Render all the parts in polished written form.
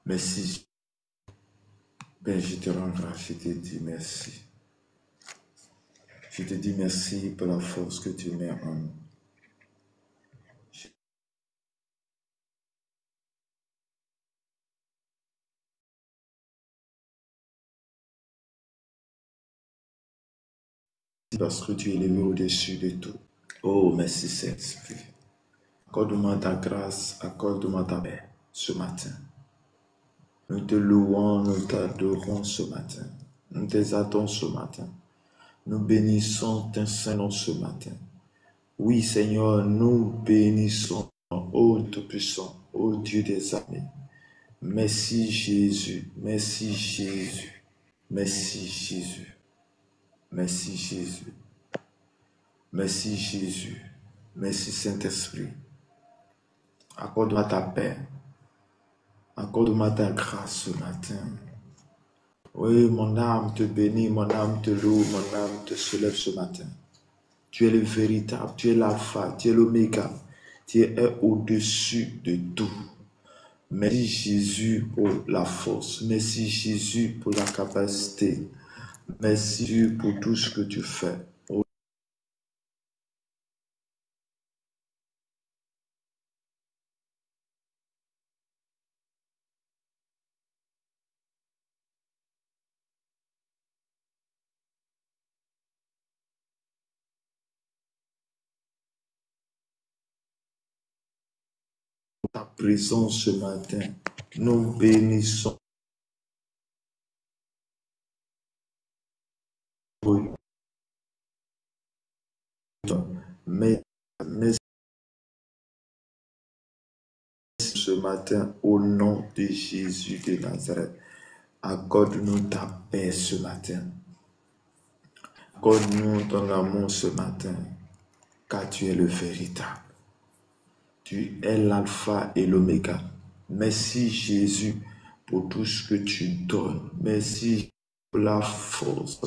Merci. Ben, je te rends grâce, je te dis merci. Je te dis merci pour la force que tu mets en nous. Parce que tu es élevé au-dessus de tout. Oh, merci Saint-Esprit. Accorde-moi ta grâce, accorde-moi ta paix ce matin. Nous te louons, nous t'adorons ce matin. Nous t'exaltons ce matin. Nous bénissons ton Saint-Nom ce matin. Oui, Seigneur, nous bénissons, ô Tout-Puissant, ô Dieu des armées. Merci Jésus, merci Jésus, merci Jésus, merci Jésus, merci Jésus, merci Saint-Esprit. Accorde-moi ta paix, accorde-moi ta grâce ce matin. Oui, mon âme te bénit, mon âme te loue, mon âme te soulève ce matin. Tu es le véritable, tu es l'alpha, tu es l'oméga, tu es au-dessus de tout. Merci Jésus pour la force, merci Jésus pour la capacité, merci Jésus pour tout ce que tu fais. Ta présence ce matin, nous bénissons. Mais ce matin, au nom de Jésus de Nazareth, accorde-nous ta paix ce matin. Accorde-nous ton amour ce matin, car tu es le véritable. Tu es l'alpha et l'oméga. Merci Jésus pour tout ce que tu donnes. Merci pour la force.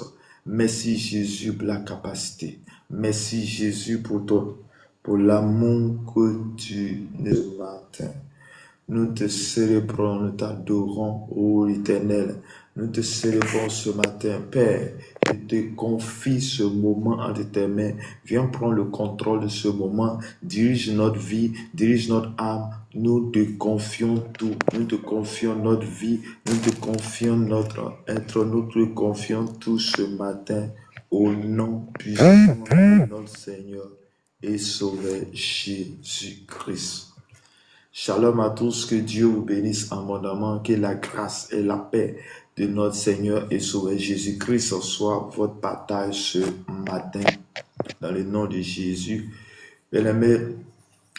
Merci Jésus pour la capacité. Merci Jésus pour l'amour que tu nous maintiens. Nous te célébrons, nous t'adorons, ô Éternel. Nous te célébrons ce matin, Père. Je te confie ce moment entre tes mains. Viens prendre le contrôle de ce moment. Dirige notre vie, dirige notre âme. Nous te confions tout. Nous te confions notre vie. Nous te confions notre être. Nous te confions tout ce matin. Au nom puissant de notre Seigneur et Sauveur Jésus-Christ. Shalom à tous, que Dieu vous bénisse abondamment, que la grâce et la paix de notre Seigneur et Sauveur Jésus-Christ soit votre partage ce matin, dans le nom de Jésus. Bien-aimé,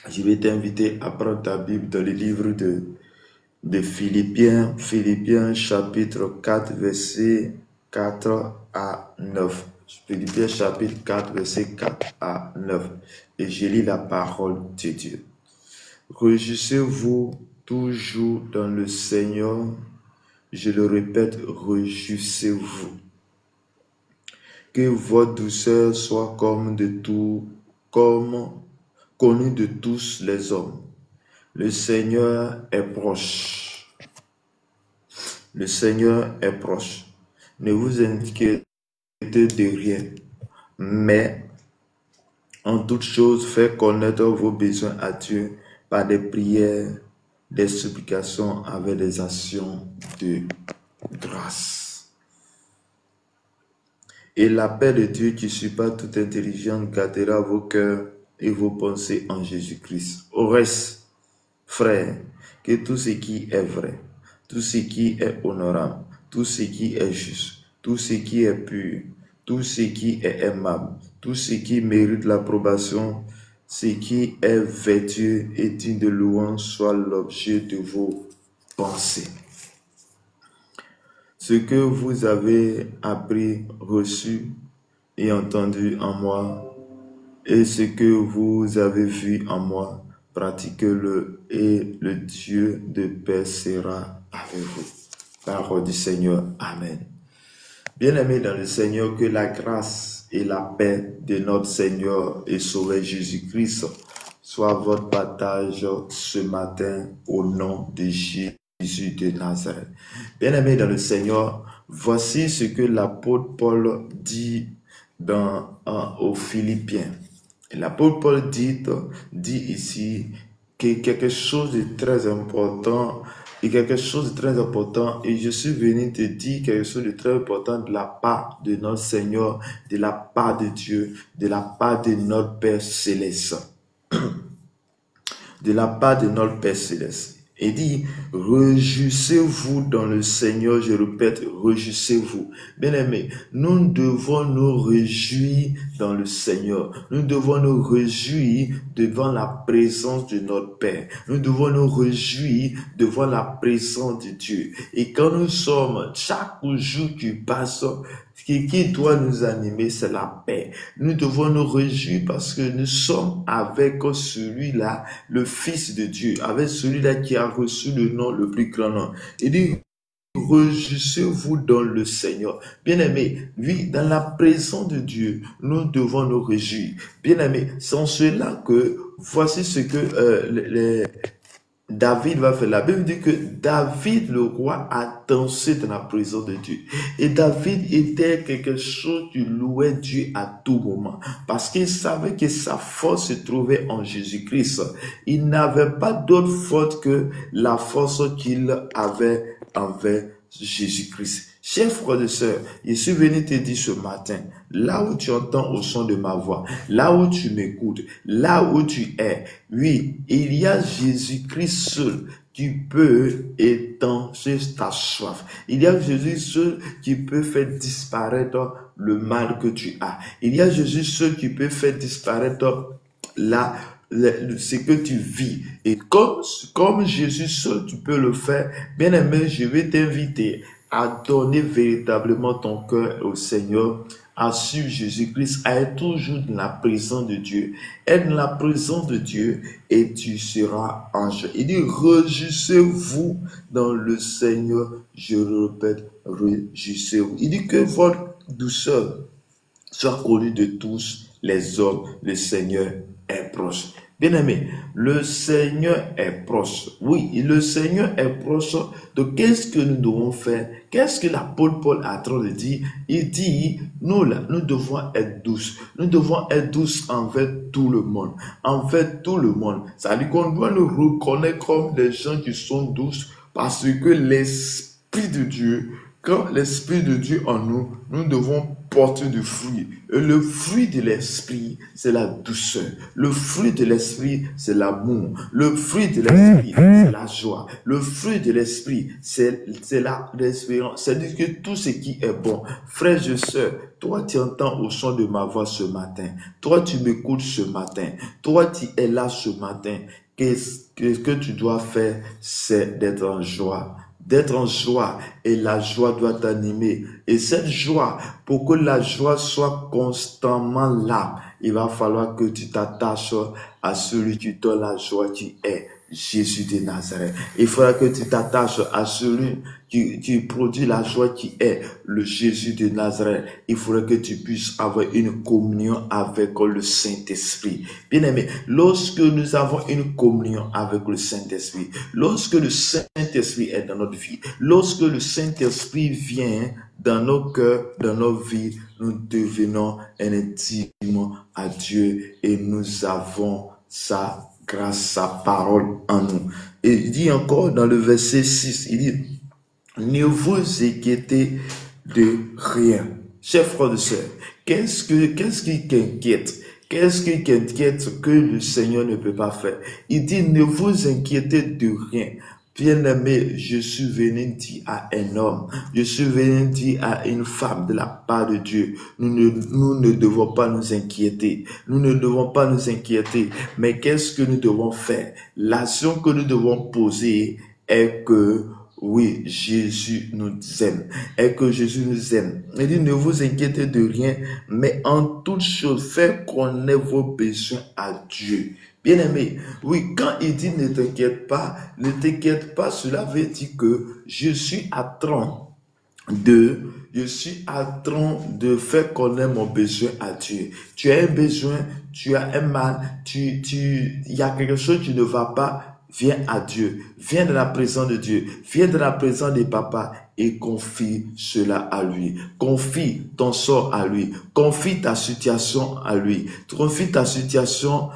je vais t'inviter à prendre ta Bible dans le livre de Philippiens, Philippiens chapitre 4, verset 4 à 9. Philippiens chapitre 4, verset 4 à 9. Et je lis la parole de Dieu. Réjouissez-vous toujours dans le Seigneur. Je le répète, réjouissez-vous. Que votre douceur soit connue de tous les hommes. Le Seigneur est proche. Le Seigneur est proche. Ne vous inquiétez de rien, mais en toute chose, faites connaître vos besoins à Dieu par des prières, des supplications avec des actions de grâce. Et la paix de Dieu qui surpasse toute intelligence gardera vos cœurs et vos pensées en Jésus-Christ. Au reste, frères, que tout ce qui est vrai, tout ce qui est honorable, tout ce qui est juste, tout ce qui est pur, tout ce qui est aimable, tout ce qui mérite l'approbation, ce qui est vertueux et digne de louange soit l'objet de vos pensées. Ce que vous avez appris, reçu et entendu en moi, et ce que vous avez vu en moi, pratiquez-le, et le Dieu de paix sera avec vous. Parole du Seigneur. Amen. Bien-aimés dans le Seigneur, que la grâce et la paix de notre Seigneur et Sauveur Jésus-Christ soit votre partage ce matin au nom de Jésus Jésus de Nazareth. Bien-aimé dans le Seigneur, voici ce que l'apôtre Paul dit aux Philippiens. L'apôtre Paul dit ici que quelque chose de très important, et je suis venu te dire quelque chose de très important de la part de notre Seigneur, de la part de Dieu, de la part de notre Père Céleste. De la part de notre Père Céleste. Il dit, réjouissez-vous dans le Seigneur, je répète, réjouissez-vous. Bien-aimés, nous devons nous réjouir dans le Seigneur. Nous devons nous réjouir devant la présence de notre Père. Nous devons nous réjouir devant la présence de Dieu. Et quand nous sommes, chaque jour qui passe, ce qui doit nous animer, c'est la paix. Nous devons nous réjouir parce que nous sommes avec celui-là, le Fils de Dieu, avec celui-là qui a reçu le nom, le plus grand nom. Il dit, réjouissez-vous dans le Seigneur. Bien-aimés, oui, dans la présence de Dieu, nous devons nous réjouir. Bien-aimés, c'est en cela que, voici ce que David va faire. La Bible dit que David, le roi, a dansé dans la présence de Dieu. Et David était quelque chose qui louait Dieu à tout moment. Parce qu'il savait que sa force se trouvait en Jésus-Christ. Il n'avait pas d'autre force que la force qu'il avait envers Jésus-Christ. Chers frères et sœurs, je suis venu te dire ce matin, là où tu entends au son de ma voix, là où tu m'écoutes, là où tu es, oui, il y a Jésus-Christ seul qui peut étancher ta soif. Il y a Jésus seul qui peut faire disparaître le mal que tu as. Il y a Jésus seul qui peut faire disparaître ce que tu vis. Et comme Jésus seul, tu peux le faire. Bien aimé, je vais t'inviter à donner véritablement ton cœur au Seigneur, à suivre Jésus-Christ, à être toujours dans la présence de Dieu. Être dans la présence de Dieu et tu seras en joie. Il dit, réjouissez-vous dans le Seigneur. Je le répète, réjouissez-vous. Il dit que votre douceur soit connue de tous les hommes. Le Seigneur est proche. Bien-aimé, le Seigneur est proche. Oui, le Seigneur est proche. Donc, qu'est-ce que nous devons faire? Qu'est-ce que l'apôtre Paul est en train de dire? Il dit, nous devons être douces. Nous devons être douces envers tout le monde. Envers tout le monde. Ça veut dire qu'on doit nous reconnaître comme des gens qui sont douces parce que l'Esprit de Dieu, quand l'Esprit de Dieu en nous, nous devons porter du fruit. Et le fruit de l'Esprit, c'est la douceur. Le fruit de l'Esprit, c'est l'amour. Le fruit de l'Esprit, c'est la joie. Le fruit de l'Esprit, c'est l'espérance. C'est-à-dire que tout ce qui est bon. Frères et sœurs, toi tu entends au son de ma voix ce matin. Toi tu m'écoutes ce matin. Toi tu es là ce matin. Qu'est-ce que tu dois faire? C'est d'être en joie. D'être en joie, et la joie doit t'animer. Et cette joie, pour que la joie soit constamment là, il va falloir que tu t'attaches à celui qui donne la joie qui est Jésus de Nazareth. Il faudra que tu t'attaches à celui qui produit la joie qui est le Jésus de Nazareth. Il faudra que tu puisses avoir une communion avec le Saint-Esprit. Bien-aimé, lorsque nous avons une communion avec le Saint-Esprit, lorsque le Saint-Esprit est dans notre vie, lorsque le Saint-Esprit vient dans nos cœurs, dans nos vies, nous devenons intimement à Dieu et nous avons sa grâce, sa parole en nous. Et il dit encore dans le verset 6, il dit, ne vous inquiétez de rien. Chers frères et sœurs, qu'est-ce qui t'inquiète? Qu'est-ce qui t'inquiète que le Seigneur ne peut pas faire? Il dit, ne vous inquiétez de rien. Bien-aimé, je suis venu dire à un homme, je suis venu dire à une femme de la part de Dieu, nous ne devons pas nous inquiéter. Nous ne devons pas nous inquiéter. Mais qu'est-ce que nous devons faire? L'action que nous devons poser est que, oui, Jésus nous aime. Et que Jésus nous aime. Il dit, ne vous inquiétez de rien, mais en toute chose, faites connaître vos besoins à Dieu. Bien-aimé, oui, quand il dit ne t'inquiète pas, cela veut dire que je suis en train de faire connaître mon besoin à Dieu. Tu as un besoin, tu as un mal, il y a quelque chose qui ne va pas. viens à Dieu, viens dans la présence de Dieu, viens dans la présence de Papa et confie cela à lui. Confie ton sort à lui, confie ta situation à lui, confie ta situation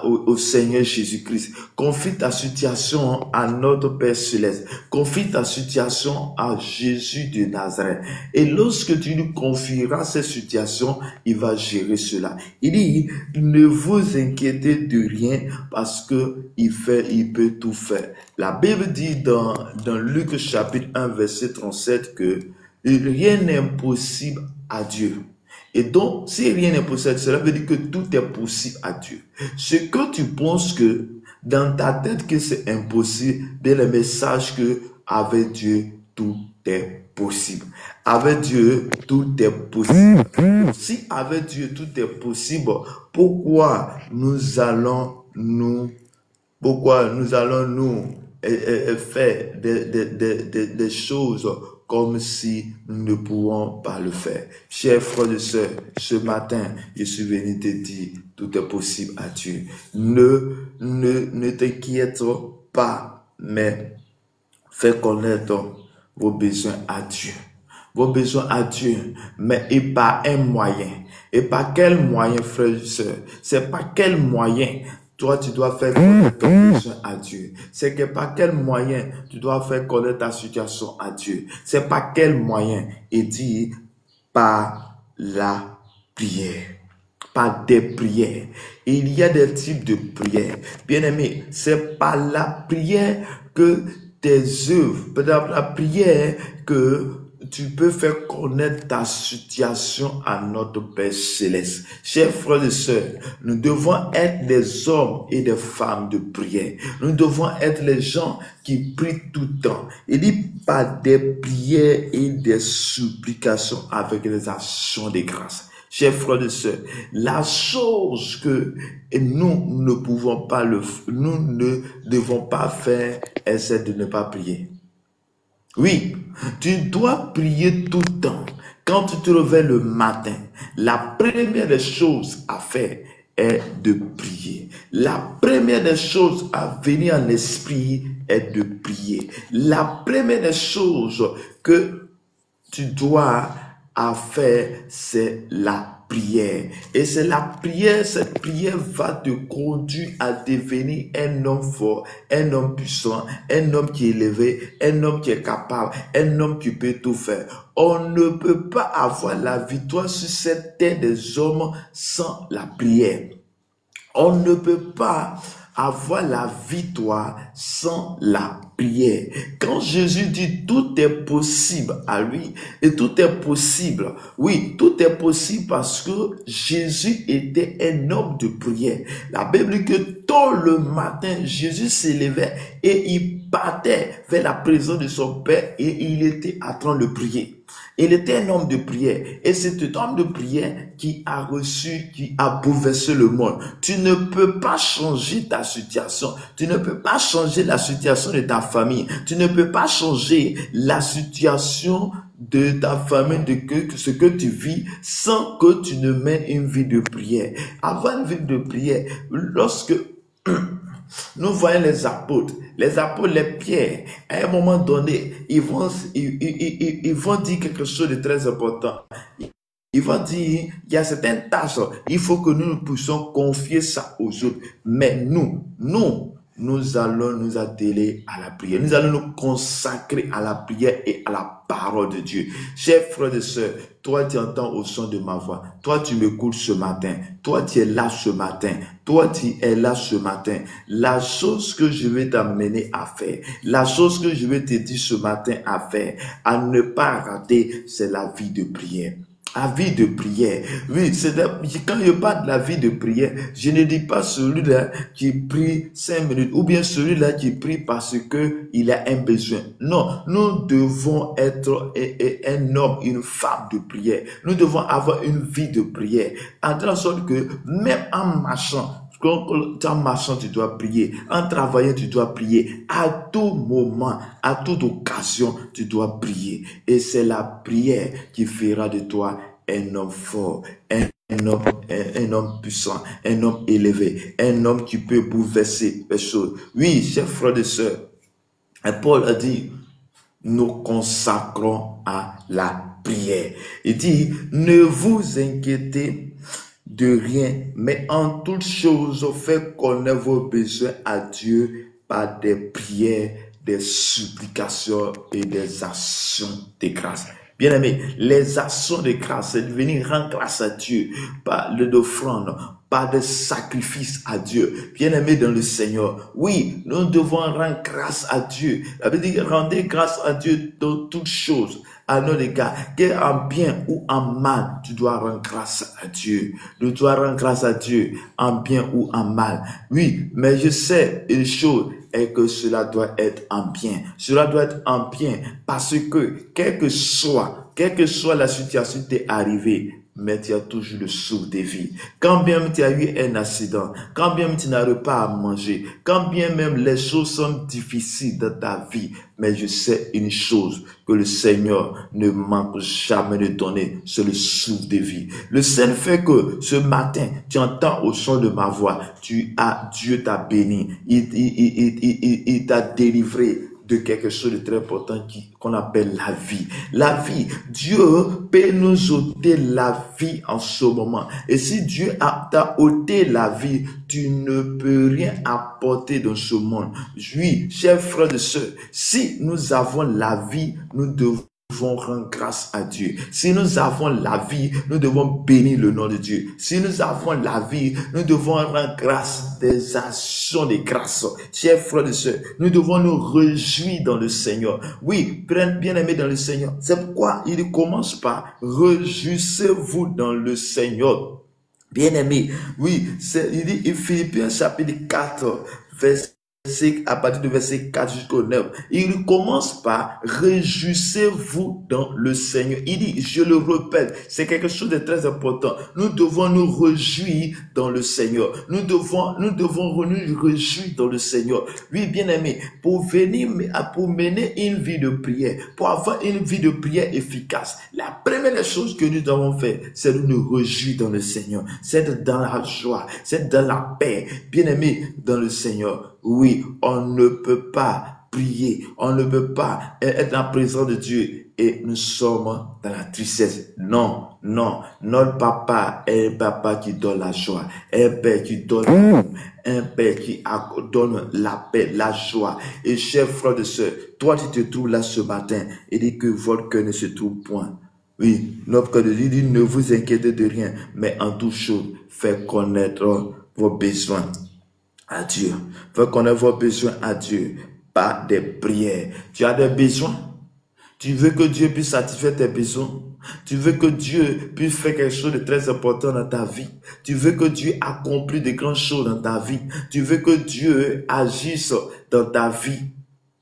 au Seigneur Jésus-Christ. Confie ta situation à notre Père Céleste. Confie ta situation à Jésus de Nazareth. Et lorsque tu lui confieras cette situation, il va gérer cela. Il dit, ne vous inquiétez de rien parce que il peut tout faire. La Bible dit dans Luc chapitre 1 verset 37 que rien n'est impossible à Dieu. Et donc, si rien n'est possible, cela veut dire que tout est possible à Dieu. Ce que tu penses que dans ta tête que c'est impossible, bien le message que avec Dieu, tout est possible. Avec Dieu, tout est possible. Si avec Dieu, tout est possible, pourquoi nous allons nous faire des choses comme si nous ne pourrons pas le faire. Chers frères et sœurs, ce matin, je suis venu te dire, tout est possible à Dieu. Ne t'inquiète pas, mais fais connaître vos besoins à Dieu. Vos besoins à Dieu, mais et par un moyen. Et par quel moyen, frères et sœurs? C'est par quel moyen? Toi, tu dois faire connaître ton besoin à Dieu. C'est que par quel moyen tu dois faire connaître ta situation à Dieu. C'est par quel moyen? Et dit par la prière. Par des prières. Il y a des types de prières. Bien-aimé, c'est par la prière que tes œuvres, par la prière que tu peux faire connaître ta situation à notre Père Céleste. Chers frères et sœurs, nous devons être des hommes et des femmes de prière. Nous devons être les gens qui prient tout le temps. Il dit par des prières et des supplications avec des actions de grâce. Chers frères et sœurs, la chose que nous ne pouvons pas nous ne devons pas faire, c'est de ne pas prier. Oui, tu dois prier tout le temps. Quand tu te réveilles le matin, la première des choses à faire est de prier. La première des choses à venir en esprit est de prier. La première des choses que tu dois faire, c'est la prière. Et c'est la prière, cette prière va te conduire à devenir un homme fort, un homme puissant, un homme qui est élevé, un homme qui est capable, un homme qui peut tout faire. On ne peut pas avoir la victoire sur cette terre des hommes sans la prière. On ne peut pas avoir la victoire sans la prière. Quand Jésus dit tout est possible à lui, et tout est possible, oui, tout est possible parce que Jésus était un homme de prière. La Bible dit que tôt le matin, Jésus s'élevait et il partait vers la présence de son Père et il était en train de prier. Il était un homme de prière et c'est cet homme de prière qui a bouleversé le monde. Tu ne peux pas changer ta situation. Tu ne peux pas changer la situation de ta famille. Tu ne peux pas changer la situation de ta famille, de ce que tu vis sans que tu ne mènes une vie de prière. Avoir une vie de prière, lorsque nous voyons les apôtres, les pierres, à un moment donné, ils vont dire quelque chose de très important. Ils vont dire, il y a certaines tâches, il faut que nous puissions confier ça aux autres. Mais nous allons nous atteler à la prière. Nous allons nous consacrer à la prière et à la parole de Dieu. Chers frères et sœurs, toi tu entends au son de ma voix. Toi tu m'écoutes ce matin. Toi tu es là ce matin. Toi tu es là ce matin. La chose que je vais t'amener à faire, la chose que je vais te dire ce matin à faire, à ne pas rater, c'est la vie de prière. La vie de prière. Oui, quand je parle de la vie de prière, je ne dis pas celui-là qui prie 5 minutes ou bien celui-là qui prie parce que il a un besoin. Non, nous devons être un homme, une femme de prière. Nous devons avoir une vie de prière. En telle sorte que même en marchant, en marchant, tu dois prier. En travaillant, tu dois prier. À tout moment, à toute occasion, tu dois prier. Et c'est la prière qui fera de toi un homme fort, un un homme puissant, un homme élevé, un homme qui peut bouleverser les choses. Oui, chers frères et sœurs, Paul a dit, nous consacrons à la prière. Il dit, ne vous inquiétez de rien, mais en toutes choses, faites connaître vos besoins à Dieu par des prières, des supplications et des actions de grâce. Bien-aimés, les actions de grâce, c'est de venir rendre grâce à Dieu par l'offrande, par des sacrifices à Dieu. Bien-aimés dans le Seigneur, oui, nous devons rendre grâce à Dieu. Ça veut dire rendez grâce à Dieu dans toutes choses. À nos égards, qu'en bien ou en mal, tu dois rendre grâce à Dieu. Tu dois rendre grâce à Dieu en bien ou en mal. Oui, mais je sais une chose, et que cela doit être en bien. Cela doit être en bien parce que, quelle que soit la situation qui t'est arrivée, mais tu as toujours le souffle de vie. Quand bien même tu as eu un accident, quand bien même tu n'arrives pas à manger, quand bien même les choses sont difficiles dans ta vie, mais je sais une chose, que le Seigneur ne manque jamais de donner, c'est le souffle de vie. Le seul fait que ce matin, tu entends au son de ma voix, Dieu t'a béni, il t'a délivré de quelque chose de très important qu'on appelle la vie. La vie, Dieu peut nous ôter la vie en ce moment. Et si Dieu t'a ôté la vie, tu ne peux rien apporter dans ce monde. Oui, chers frères et sœurs, si nous avons la vie, nous devons rendre grâce à Dieu. Si nous avons la vie, nous devons bénir le nom de Dieu. Si nous avons la vie, nous devons rendre grâce des actions de grâce. Chers frères et sœurs, nous devons nous réjouir dans le Seigneur. Oui, bien-aimés dans le Seigneur. C'est pourquoi il commence par réjouissez-vous dans le Seigneur. Bien-aimés, oui, il dit Philippiens chapitre 4, à partir du verset 4 jusqu'au 9, il commence par réjouissez-vous dans le Seigneur. Il dit, je le répète, c'est quelque chose de très important. Nous devons nous réjouir dans le Seigneur. Nous devons nous réjouir dans le Seigneur. Oui, bien aimé, pour mener une vie de prière, pour avoir une vie de prière efficace, la première chose que nous devons faire, c'est de nous réjouir dans le Seigneur. C'est dans la joie, c'est dans la paix. Bien aimé, dans le Seigneur. Oui, on ne peut pas prier, on ne peut pas être en présence de Dieu et nous sommes dans la tristesse. Non, non, notre papa est un papa qui donne la joie, un père qui donne l'amour, un père qui donne la paix, la joie. Et chers frères et sœurs, toi tu te trouves là ce matin et dis que votre cœur ne se trouve point. Oui, notre cœur dit, ne vous inquiétez de rien, mais en toute chose, faites connaître vos besoins à Dieu. Faites connaître vos besoins à Dieu par des prières. Tu as des besoins. Tu veux que Dieu puisse satisfaire tes besoins. Tu veux que Dieu puisse faire quelque chose de très important dans ta vie. Tu veux que Dieu accomplisse de grandes choses dans ta vie. Tu veux que Dieu agisse dans ta vie.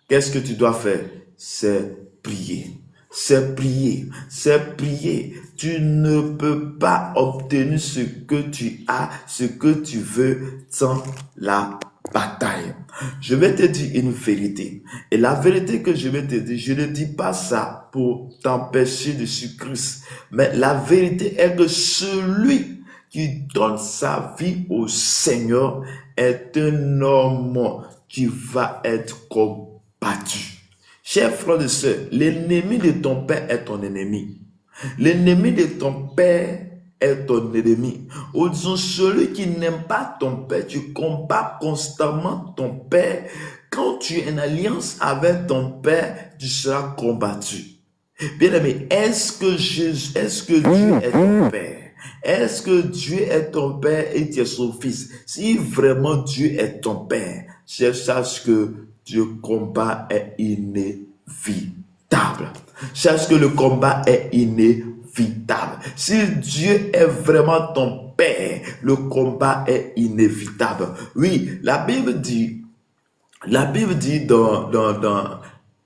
Qu'est-ce que tu dois faire? C'est prier. C'est prier, c'est prier. Tu ne peux pas obtenir ce que tu as, ce que tu veux sans la bataille. Je vais te dire une vérité. Et la vérité que je vais te dire, je ne dis pas ça pour t'empêcher de suivre Christ. Mais la vérité est que celui qui donne sa vie au Seigneur est un homme qui va être combattu. Chers frères et sœurs, l'ennemi de ton père est ton ennemi. L'ennemi de ton père est ton ennemi. Ou disons, celui qui n'aime pas ton père, tu combats constamment ton père. Quand tu es en alliance avec ton père, tu seras combattu. Bien aimé, est-ce que Dieu est ton père? Est-ce que Dieu est ton père et tu es son fils? Si vraiment Dieu est ton père, sache que le combat est inévitable. Sache que le combat est inévitable. Si Dieu est vraiment ton père, le combat est inévitable. Oui, la Bible dit dans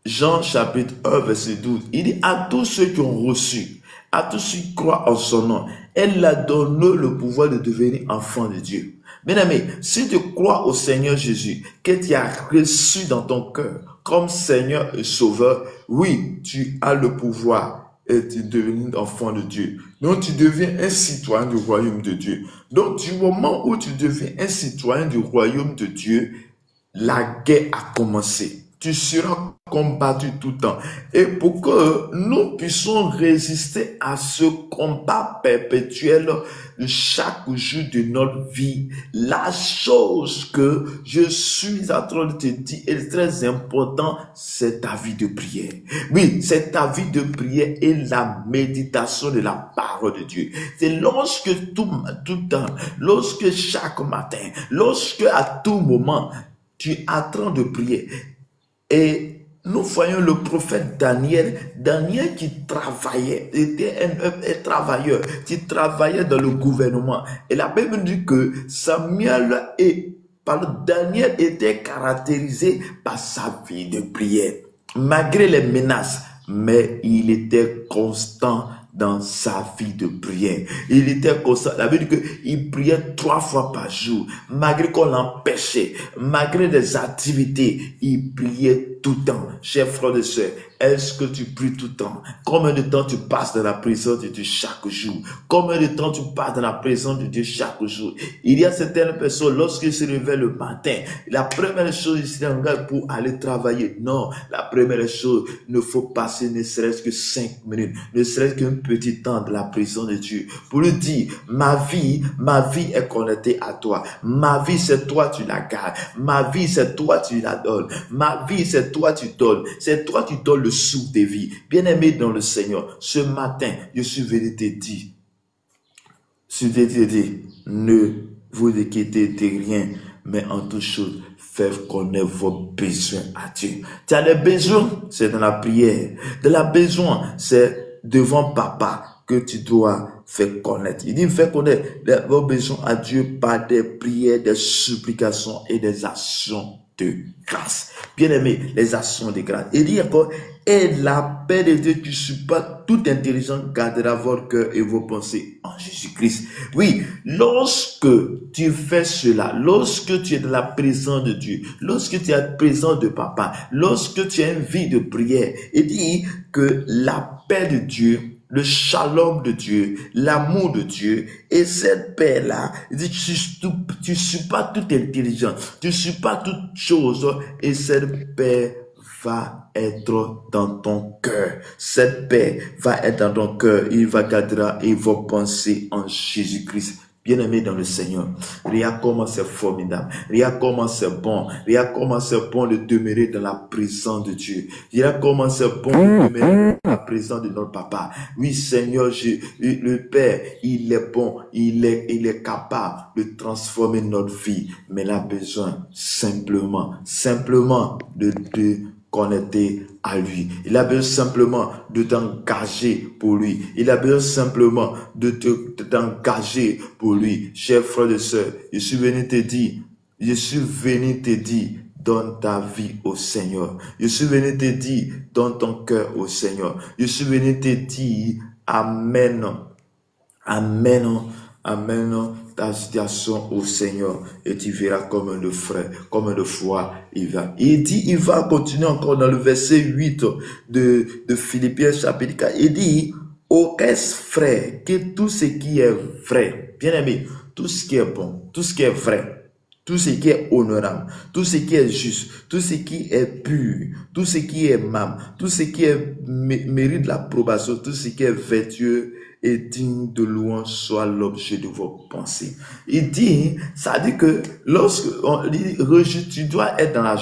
Jean chapitre 1 verset 12, il dit à tous ceux qui ont reçu, à tous ceux qui croient en son nom, elle a donné le pouvoir de devenir enfant de Dieu. Bien-aimé, si tu crois au Seigneur Jésus, que tu as reçu dans ton cœur comme Seigneur et Sauveur, oui, tu as le pouvoir et tu deviens enfant de Dieu. Donc, tu deviens un citoyen du royaume de Dieu. Donc, du moment où tu deviens un citoyen du royaume de Dieu, la guerre a commencé. Tu seras combattu tout le temps. Et pour que nous puissions résister à ce combat perpétuel de chaque jour de notre vie, la chose que je suis en train de te dire est très important, c'est ta vie de prière. Oui, c'est ta vie de prière et la méditation de la parole de Dieu. C'est lorsque tout temps, lorsque chaque matin, lorsque à tout moment, tu es en train de prier. Et nous voyons le prophète Daniel qui travaillait, était un travailleur, qui travaillait dans le gouvernement. Et la Bible dit que Samuel Daniel était caractérisé par sa vie de prière. Malgré les menaces, mais il était constant dans sa vie de prière. Il était constant. La Bible dit qu'il priait 3 fois par jour. Malgré qu'on l'empêchait, malgré des activités, il priait tout le temps. Chers frères et sœurs, est-ce que tu pries tout le temps? Combien de temps tu passes dans la présence de Dieu chaque jour? Combien de temps tu passes dans la présence de Dieu chaque jour? Il y a certaines personnes, lorsqu'ils se réveillent le matin, la première chose, ils se regardent pour aller travailler. Non, la première chose, il ne faut passer ne serait-ce que 5 minutes, ne serait-ce qu'un petit temps de la présence de Dieu pour lui dire, ma vie est connectée à toi. Ma vie, c'est toi, tu la gardes. Ma vie, c'est toi, tu la donnes. Ma vie, c'est toi, tu donnes. C'est toi, tu donnes le souffle de vie. Bien-aimé dans le Seigneur, ce matin, je suis venu te dire, ne vous inquiétez de rien, mais en toute chose, faites connaître vos besoins à Dieu. Tu as des besoins, c'est dans la prière. De la besoin, c'est devant papa que tu dois faire connaître. Il dit, fais connaître vos besoins à Dieu par des prières, des supplications et des actions de grâce. Bien-aimé, les actions de grâce. Il dit encore, et la paix de Dieu qui supporte toute intelligence gardera votre cœur et vos pensées en Jésus-Christ. Oui, lorsque tu fais cela, lorsque tu es dans la présence de Dieu, lorsque tu es dans la présence de papa, lorsque tu as une vie de prière, il dit que la paix de Dieu, le shalom de Dieu, l'amour de Dieu, et cette paix-là, tu suis pas toute intelligence, tu suis pas toute chose, et cette paix va être dans ton cœur. Cette paix va être dans ton cœur, il va garder et va penser en Jésus-Christ. Bien-aimé dans le Seigneur, regarde comment c'est formidable, regarde comment c'est bon, regarde comment c'est bon de demeurer dans la présence de Dieu, regarde comment c'est bon de demeurer dans la présence de notre papa. Oui Seigneur, le Père, il est bon, il est capable de transformer notre vie, mais il a besoin simplement de connecter à lui. Il a besoin simplement de t'engager pour lui. Il a besoin simplement de t'engager pour lui. Chers frères et sœurs, je suis venu te dire, donne ta vie au Seigneur. Je suis venu te dire, donne ton cœur au Seigneur. Je suis venu te dire, amen, ta situation au Seigneur et tu verras comme de frère, comme de foi il va. Il dit, il va continuer encore dans le verset 8 de Philippiens chapitre 4. Il dit, au reste frère, que tout ce qui est vrai, bien aimé, tout ce qui est bon, tout ce qui est vrai, tout ce qui est honorable, tout ce qui est juste, tout ce qui est pur, tout ce qui est aimable, tout ce qui mérite l'approbation, tout ce qui est vertueux et digne de louange soit l'objet de vos pensées. Il dit, ça dit que lorsque on dit, tu dois être dans la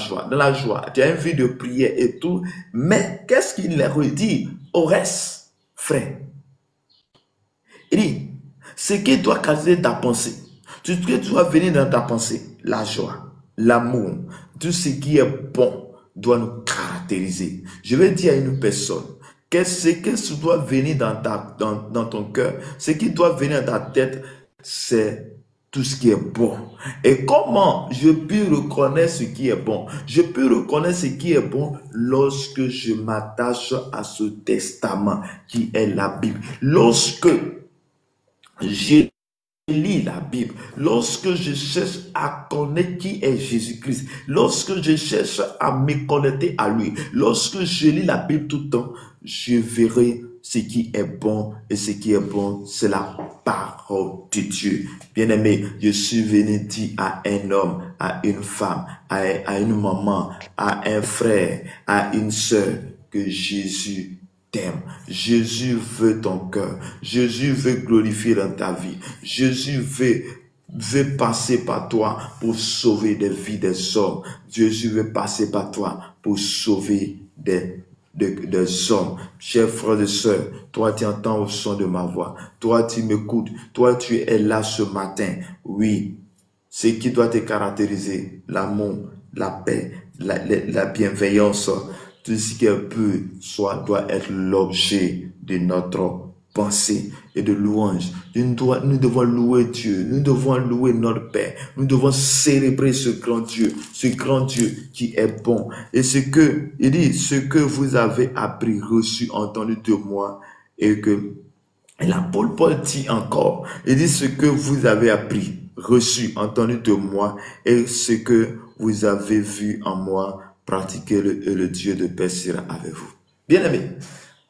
joie, tu as une vie de prière et tout, mais qu'est-ce qu'il leur dit au reste, frère? Il dit, ce qui doit caser ta pensée, ce qui doit venir dans ta pensée, la joie, l'amour, tout ce qui est bon doit nous caractériser. Je vais dire à une personne, qu'est-ce qui doit venir dans ton cœur, ce qui doit venir dans ta tête, c'est tout ce qui est bon. Et comment je peux reconnaître ce qui est bon? Je peux reconnaître ce qui est bon lorsque je m'attache à ce testament qui est la Bible. Lorsque je lis la Bible, lorsque je cherche à connaître qui est Jésus-Christ, lorsque je cherche à me connecter à lui, lorsque je lis la Bible tout le temps, je verrai ce qui est bon, et ce qui est bon, c'est la parole de Dieu. Bien-aimé, je suis venu dire à un homme, à une femme, à une maman, à un frère, à une sœur, que Jésus t'aime. Jésus veut ton cœur. Jésus veut glorifier dans ta vie. Jésus veut passer par toi pour sauver des vies des hommes. Jésus veut passer par toi pour sauver des hommes. Chers frères et sœurs, toi tu entends au son de ma voix. Toi tu m'écoutes. Toi tu es là ce matin. Oui, ce qui doit te caractériser, l'amour, la paix, la bienveillance, tout ce qui est pur, doit être l'objet de notre pensée et de louange. Nous devons louer Dieu, nous devons louer notre Père, nous devons célébrer ce grand Dieu qui est bon. Et il dit, ce que vous avez appris, reçu, entendu de moi, et l'apôtre Paul dit encore, il dit ce que vous avez appris, reçu, entendu de moi, et ce que vous avez vu en moi, pratiquez le Dieu de paix sera avec vous. Bien-aimés,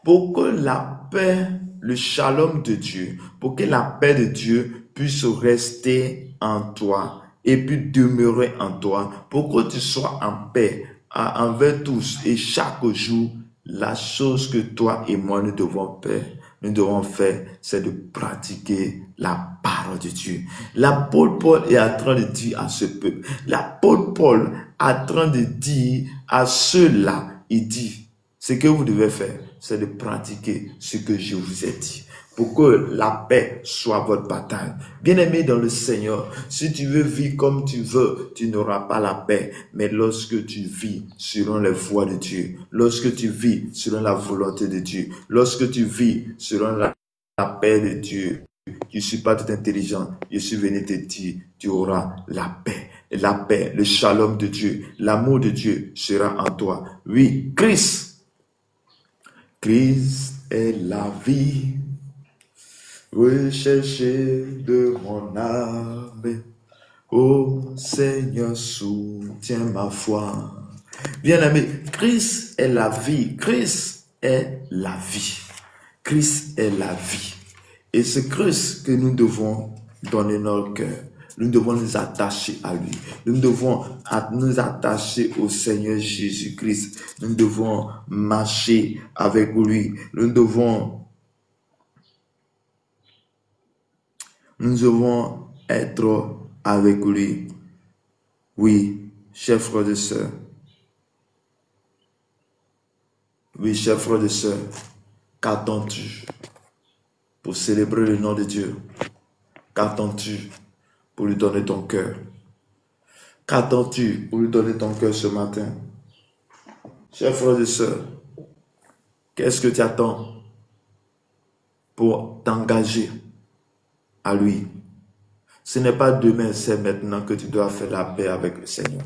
pour que la paix, le shalom de Dieu, pour que la paix de Dieu puisse rester en toi et puis demeurer en toi, pour que tu sois en paix envers tous et chaque jour, la chose que toi et moi nous devons faire, c'est de pratiquer la parole de Dieu. L'apôtre Paul est en train de dire à ce peuple, l'apôtre Paul est en train de dire à ceux-là, il dit, ce que vous devez faire, c'est de pratiquer ce que je vous ai dit, pour que la paix soit votre bataille. Bien-aimé dans le Seigneur, si tu veux vivre comme tu veux, tu n'auras pas la paix. Mais lorsque tu vis selon les voies de Dieu, lorsque tu vis selon la volonté de Dieu, lorsque tu vis selon la paix de Dieu, je ne suis pas tout intelligent, je suis venu te dire, tu auras la paix. La paix, le shalom de Dieu, l'amour de Dieu sera en toi. Oui, Christ est la vie. Recherché de mon âme, ô Seigneur, soutiens ma foi. Bien-aimé, Christ est la vie. Christ est la vie. Christ est la vie. Et c'est Christ que nous devons donner notre cœur. Nous devons nous attacher à lui. Nous devons nous attacher au Seigneur Jésus-Christ. Nous devons marcher avec lui. Nous devons être avec lui. Oui, chers frères et sœurs. Oui, chers frères et sœurs. Qu'attends-tu pour célébrer le nom de Dieu? Qu'attends-tu pour lui donner ton cœur? Qu'attends-tu pour lui donner ton cœur ce matin? Chers frères et sœurs, qu'est-ce que tu attends pour t'engager à lui? Ce n'est pas demain, c'est maintenant que tu dois faire la paix avec le Seigneur.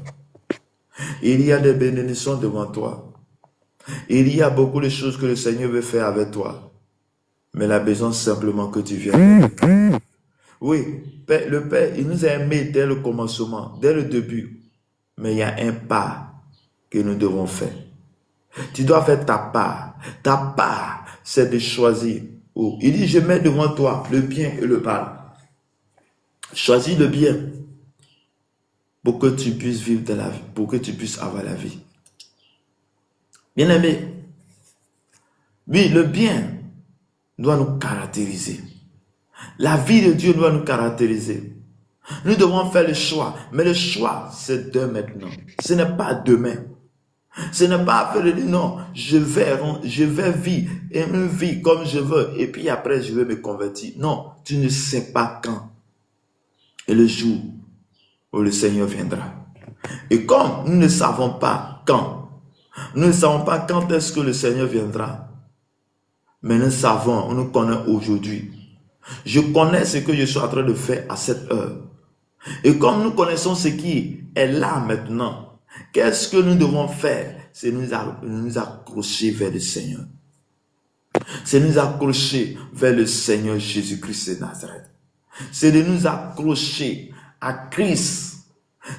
Il y a des bénédictions devant toi. Il y a beaucoup de choses que le Seigneur veut faire avec toi. Mais il a besoin simplement que tu viennes. Oui, le Père, il nous a aimés dès le commencement, dès le début. Mais il y a un pas que nous devons faire. Tu dois faire ta part. Ta part, c'est de choisir. Il dit, je mets devant toi le bien et le mal. Choisis le bien pour que tu puisses vivre de la vie, pour que tu puisses avoir la vie. Bien-aimé, oui, le bien doit nous caractériser. La vie de Dieu doit nous caractériser. Nous devons faire le choix, mais le choix, c'est de maintenant. Ce n'est pas demain. Ce n'est pas faire de dire non, je vais vivre une vie comme je veux et puis après je vais me convertir. Non, tu ne sais pas quand et le jour où le Seigneur viendra. Et comme nous ne savons pas quand, nous ne savons pas quand est-ce que le Seigneur viendra, mais nous connaissons aujourd'hui. Je connais ce que je suis en train de faire à cette heure. Et comme nous connaissons ce qui est là maintenant, qu'est-ce que nous devons faire? C'est nous accrocher vers le Seigneur. C'est nous accrocher vers le Seigneur Jésus-Christ de Nazareth. C'est de nous accrocher à Christ.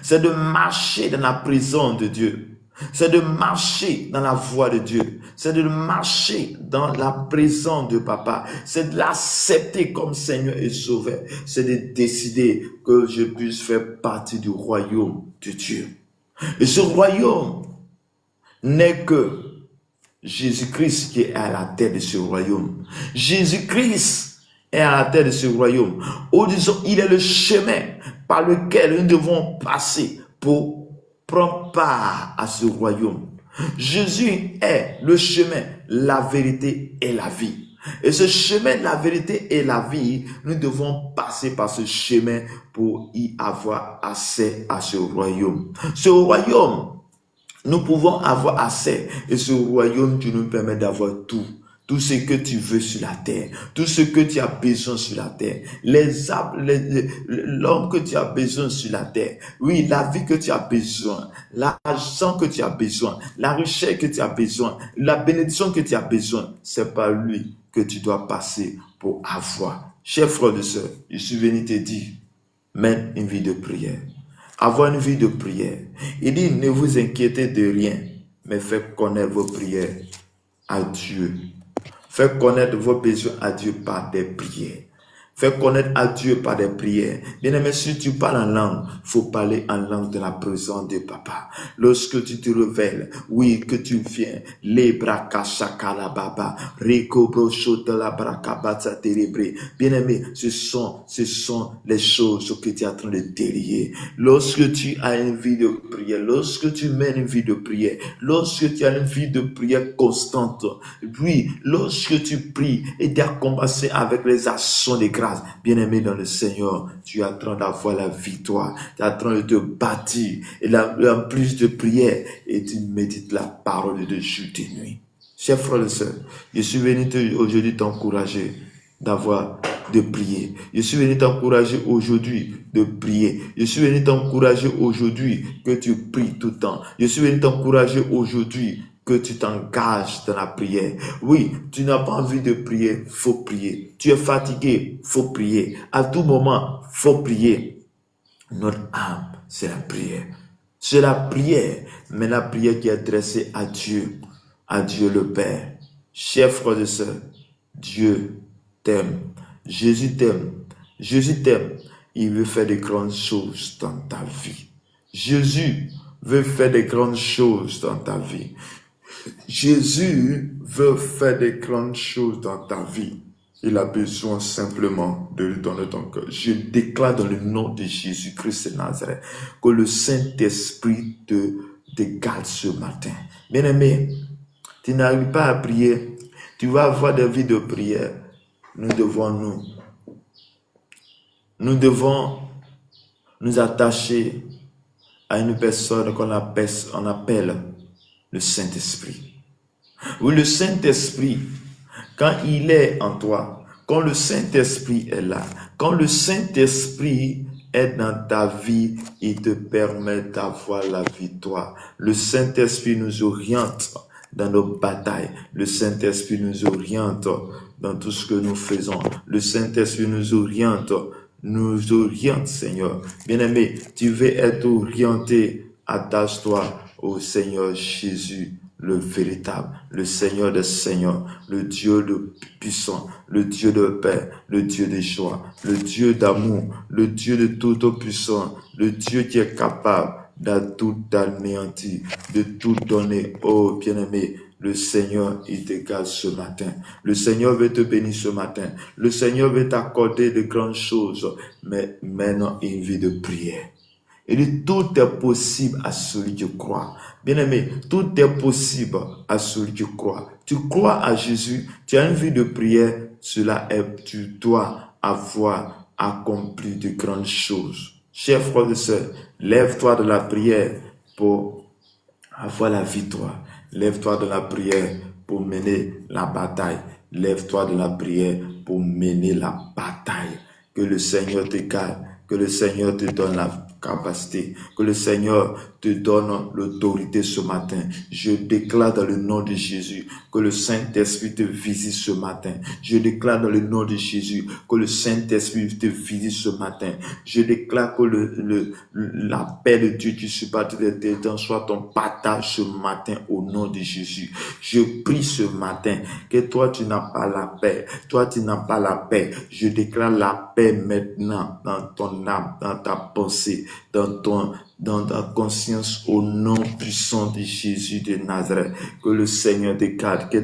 C'est de marcher dans la présence de Dieu. C'est de marcher dans la voie de Dieu. C'est de marcher dans la présence de Papa. C'est de l'accepter comme Seigneur et Sauveur. C'est de décider que je puisse faire partie du royaume de Dieu. Et ce royaume n'est que Jésus-Christ qui est à la tête de ce royaume. Jésus-Christ est à la tête de ce royaume. Ou disons, il est le chemin par lequel nous devons passer pour prendre part à ce royaume. Jésus est le chemin, la vérité et la vie. Et ce chemin, la vérité et la vie, nous devons passer par ce chemin pour y avoir accès à ce royaume. Ce royaume, nous pouvons avoir accès. Et ce royaume, tu nous permets d'avoir tout. Tout ce que tu veux sur la terre, tout ce que tu as besoin sur la terre, l'homme que tu as besoin sur la terre, oui, la vie que tu as besoin, l'argent que tu as besoin, la richesse que tu as besoin, la bénédiction que tu as besoin, c'est par lui que tu dois passer pour avoir. Chers frères et sœurs, je suis venu te dire, mène une vie de prière. Avoir une vie de prière. Il dit, ne vous inquiétez de rien, mais faites connaître vos prières à Dieu. Faites connaître vos besoins à Dieu par des prières. Fais connaître à Dieu par des prières. Bien aimé, si tu parles en langue, faut parler en langue de la présence de Papa. Lorsque tu te révèles, oui, que tu viens, les brakashakala baba, rekobroshota la brakabata terebre. Bien aimé, ce sont les choses que tu es en train de délier. Lorsque tu as une vie de prière, lorsque tu mènes une vie de prière, lorsque tu as une vie de prière constante, oui, lorsque tu pries et tu as commencé avec les actions de grâce, bien-aimé dans le Seigneur, tu es en train d'avoir la victoire, tu es en train de te bâtir, et en plus de prière, et tu médites la parole de jour et de nuit. Chers frères et sœurs, je suis venu aujourd'hui t'encourager de prier. Je suis venu t'encourager aujourd'hui de prier. Je suis venu t'encourager aujourd'hui que tu pries tout le temps. Je suis venu t'encourager aujourd'hui que tu t'engages dans la prière. Oui, tu n'as pas envie de prier, faut prier. Tu es fatigué, faut prier. À tout moment, faut prier. Notre âme, c'est la prière. C'est la prière, mais la prière qui est adressée à Dieu le Père. Chers frères et sœurs, Dieu t'aime. Jésus t'aime. Jésus t'aime. Il veut faire de grandes choses dans ta vie. Jésus veut faire de grandes choses dans ta vie. Jésus veut faire de grandes choses dans ta vie. Il a besoin simplement de lui donner ton cœur. Je déclare dans le nom de Jésus-Christ de Nazareth que le Saint-Esprit te garde ce matin. Bien-aimé, tu n'arrives pas à prier, tu vas avoir des vies de prière. Nous devons nous attacher à une personne qu'on appelle le Saint-Esprit. Oui, le Saint-Esprit, quand il est en toi, quand le Saint-Esprit est là, quand le Saint-Esprit est dans ta vie, il te permet d'avoir la victoire. Le Saint-Esprit nous oriente dans nos batailles. Le Saint-Esprit nous oriente dans tout ce que nous faisons. Le Saint-Esprit nous oriente, Seigneur. Bien-aimé, tu veux être orienté, attache-toi au Seigneur Jésus, le véritable, le Seigneur des Seigneurs, le Dieu de puissant, le Dieu de paix, le Dieu de joie, le Dieu d'amour, le Dieu de tout puissant, le Dieu qui est capable de tout anéantir, de tout donner. Oh, bien-aimé, le Seigneur, il te garde ce matin. Le Seigneur veut te bénir ce matin. Le Seigneur veut t'accorder de grandes choses, mais maintenant une vie de prière. Il dit, tout est possible à celui qui croit. Bien-aimé, tout est possible à celui qui croit. Tu crois à Jésus, tu as une vie de prière, tu dois avoir accompli de grandes choses. Chers frères et sœurs, lève-toi de la prière pour avoir la victoire. Lève-toi de la prière pour mener la bataille. Lève-toi de la prière pour mener la bataille. Que le Seigneur te garde, que le Seigneur te donne la capacité, que le Seigneur te donne l'autorité ce matin. Je déclare dans le nom de Jésus que le Saint-Esprit te visite ce matin. Je déclare dans le nom de Jésus que le Saint-Esprit te visite ce matin. Je déclare que la paix de Dieu qui surpasse toute intelligence soit ton partage ce matin au nom de Jésus. Je prie ce matin que toi tu n'as pas la paix. Toi tu n'as pas la paix. Je déclare la paix maintenant dans ton âme, dans ta pensée, dans ta conscience au nom puissant de Jésus de Nazareth. Que le Seigneur te garde, que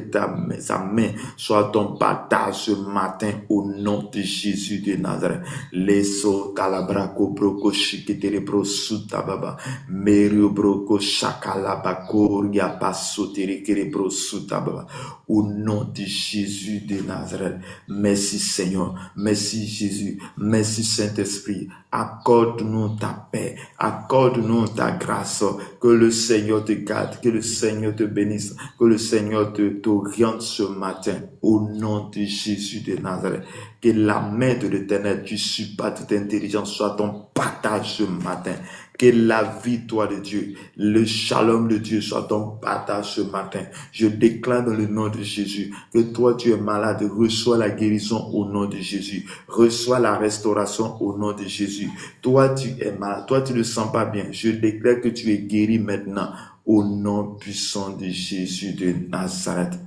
sa main soit ton partage ce matin au nom de Jésus de Nazareth. Leso kalabrako broko shikitere bro suta baba. Merio broko shakalabako ria pasotere kere bro suta baba. Au nom de Jésus de Nazareth. Merci Seigneur. Merci Jésus. Merci Saint-Esprit. Accorde-nous ta paix. Accorde-nous ta grâce. Que le Seigneur te garde. Que le Seigneur te bénisse. Que le Seigneur t'oriente ce matin. Au nom de Jésus de Nazareth. Que la main de l'Éternel qui surpasse toute intelligence soit ton partage ce matin. Que la victoire de Dieu, le shalom de Dieu soit ton partage ce matin. Je déclare dans le nom de Jésus que toi tu es malade, reçois la guérison au nom de Jésus. Reçois la restauration au nom de Jésus. Toi tu es malade, toi tu ne sens pas bien. Je déclare que tu es guéri maintenant au nom puissant de Jésus de Nazareth.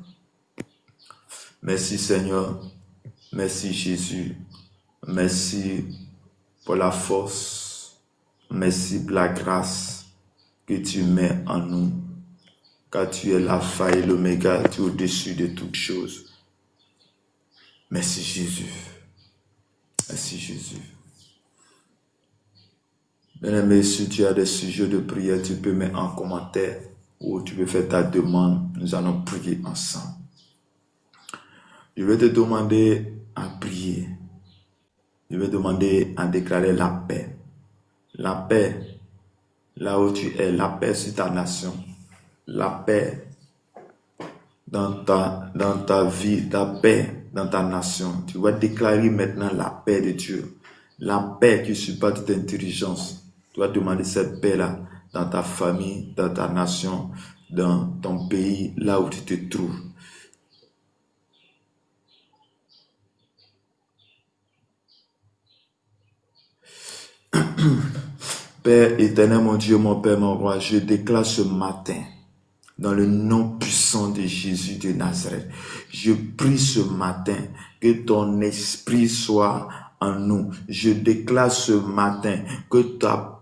Merci Seigneur. Merci Jésus. Merci pour la force. Merci pour la grâce que tu mets en nous. Car tu es l'alpha et l'oméga, tu es au-dessus de toutes choses. Merci Jésus. Merci Jésus. Bien-aimé, si tu as des sujets de prière, tu peux mettre en commentaire ou tu peux faire ta demande. Nous allons prier ensemble. Je vais te demander à prier. Je vais demander à déclarer la paix. La paix, là où tu es, la paix sur ta nation, la paix dans ta vie, la paix dans ta nation. Tu vas déclarer maintenant la paix de Dieu, la paix qui surpasse toute intelligence. Tu vas demander cette paix-là dans ta famille, dans ta nation, dans ton pays, là où tu te trouves. Père éternel, mon Dieu, mon Père, mon roi, je déclare ce matin, dans le nom puissant de Jésus de Nazareth, je prie ce matin que ton esprit soit en nous. Je déclare ce matin que ta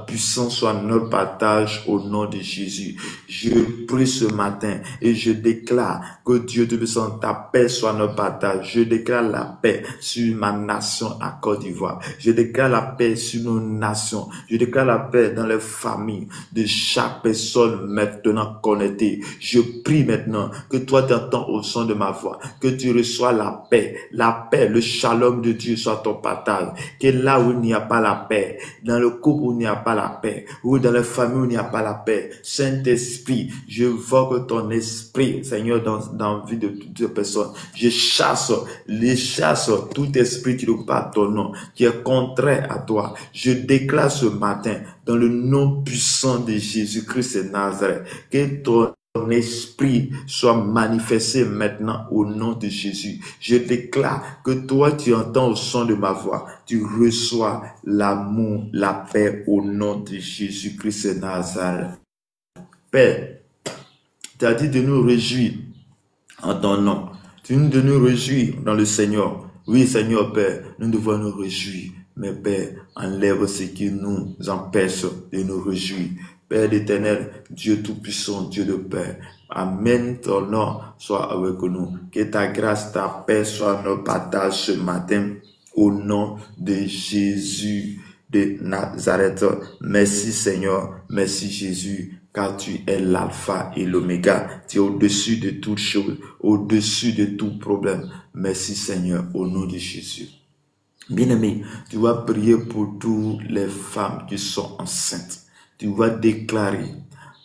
puissance soit notre partage au nom de Jésus. Je prie ce matin et je déclare que Dieu te puissant, ta paix soit notre partage. Je déclare la paix sur ma nation à Côte d'Ivoire. Je déclare la paix sur nos nations. Je déclare la paix dans les familles de chaque personne maintenant connectée. Je prie maintenant que toi t'entends au son de ma voix, que tu reçois la paix, le shalom de Dieu soit ton partage. Que là où il n'y a pas la paix, dans le couple où il n'y a pas la paix, ou dans la famille où il n'y a pas la paix, Saint-Esprit, je vois que ton esprit, Seigneur, dans la vie de toutes les personnes, je chasse tout esprit qui ne pas ton nom, qui est contraire à toi. Je déclare ce matin, dans le nom puissant de Jésus-Christ de Nazareth, que ton esprit soit manifesté maintenant au nom de Jésus. Je déclare que toi tu entends au son de ma voix, tu reçois l'amour, la paix au nom de Jésus-Christ de Nazareth. Père, tu as dit de nous réjouir en ton nom. Tu nous de nous réjouir dans le Seigneur. Oui Seigneur Père, nous devons nous réjouir. Mais Père, enlève ce qui nous empêche de nous réjouir. Père éternel, Dieu tout-puissant, Dieu de paix, Amen, ton nom soit avec nous. Que ta grâce, ta paix soit notre partage ce matin au nom de Jésus de Nazareth. Merci Seigneur, merci Jésus, car tu es l'alpha et l'oméga. Tu es au-dessus de toutes choses, au-dessus de tout problème. Merci Seigneur, au nom de Jésus. Bien-aimé, tu vas prier pour toutes les femmes qui sont enceintes. Tu vas déclarer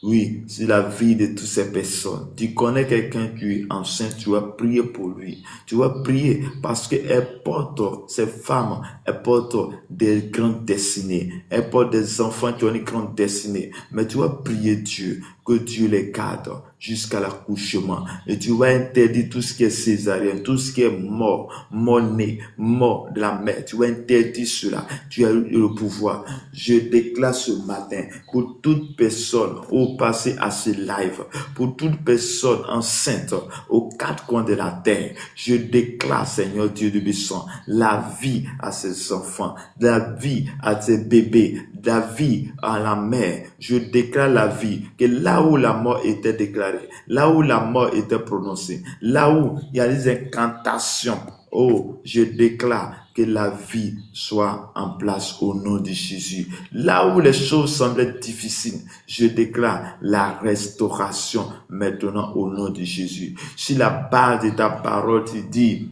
Oui, sur la vie de toutes ces personnes. Tu connais quelqu'un qui est enceinte, tu vas prier pour lui. Tu vas prier parce qu'elle porte, ces femmes, elles portent des grandes destinées. Elles portent des enfants qui ont une grande destinée. Mais tu vas prier Dieu, que Dieu les garde jusqu'à l'accouchement. Et tu vas interdire tout ce qui est césarien, tout ce qui est mort, mort-né, mort de la mère. Tu vas interdire cela. Tu as le pouvoir. Je déclare ce matin pour toute personne au passé à ce live, pour toute personne enceinte aux quatre coins de la terre, je déclare, Seigneur Dieu de puissant, la vie à ses enfants, la vie à ses bébés, la vie à la mère. Je déclare la vie, que là où la mort était déclarée, là où la mort était prononcée, là où il y a des incantations, oh, je déclare que la vie soit en place au nom de Jésus. Là où les choses semblent difficiles, je déclare la restauration maintenant au nom de Jésus. Si la base de ta parole te dit,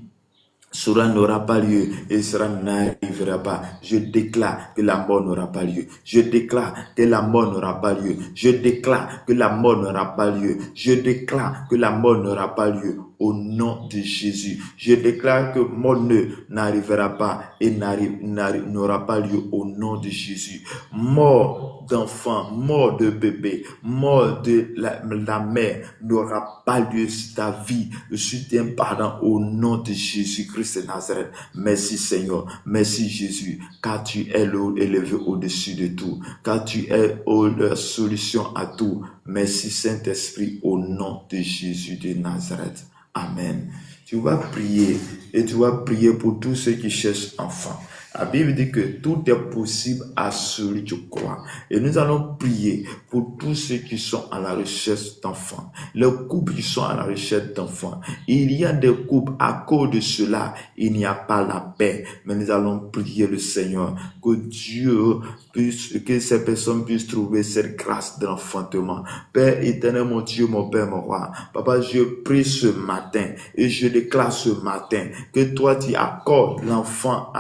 cela n'aura pas lieu et cela n'arrivera pas. Je déclare que la mort n'aura pas lieu. Je déclare que la mort n'aura pas lieu. Je déclare que la mort n'aura pas lieu. Je déclare que la mort n'aura pas lieu. Au nom de Jésus, je déclare que mon nœud n'arrivera pas et n'aura pas lieu au nom de Jésus. Mort d'enfant, mort de bébé, mort de la mère n'aura pas lieu sur ta vie. Je soutiens pardon au nom de Jésus-Christ de Nazareth. Merci Seigneur, merci Jésus, car tu es élevé au-dessus de tout, car tu es la solution à tout. Merci Saint-Esprit au nom de Jésus de Nazareth. Amen. Tu vas prier et tu vas prier pour tous ceux qui cherchent enfants. La Bible dit que tout est possible à celui qui croit. Et nous allons prier pour tous ceux qui sont à la recherche d'enfants. Les couples qui sont à la recherche d'enfants. Il y a des couples, à cause de cela, il n'y a pas la paix. Mais nous allons prier le Seigneur, que Dieu puisse, que ces personnes puissent trouver cette grâce d'enfantement. Père éternel, mon Dieu, mon Père, mon roi. Papa, je prie ce matin et je déclare ce matin que toi, tu accordes l'enfant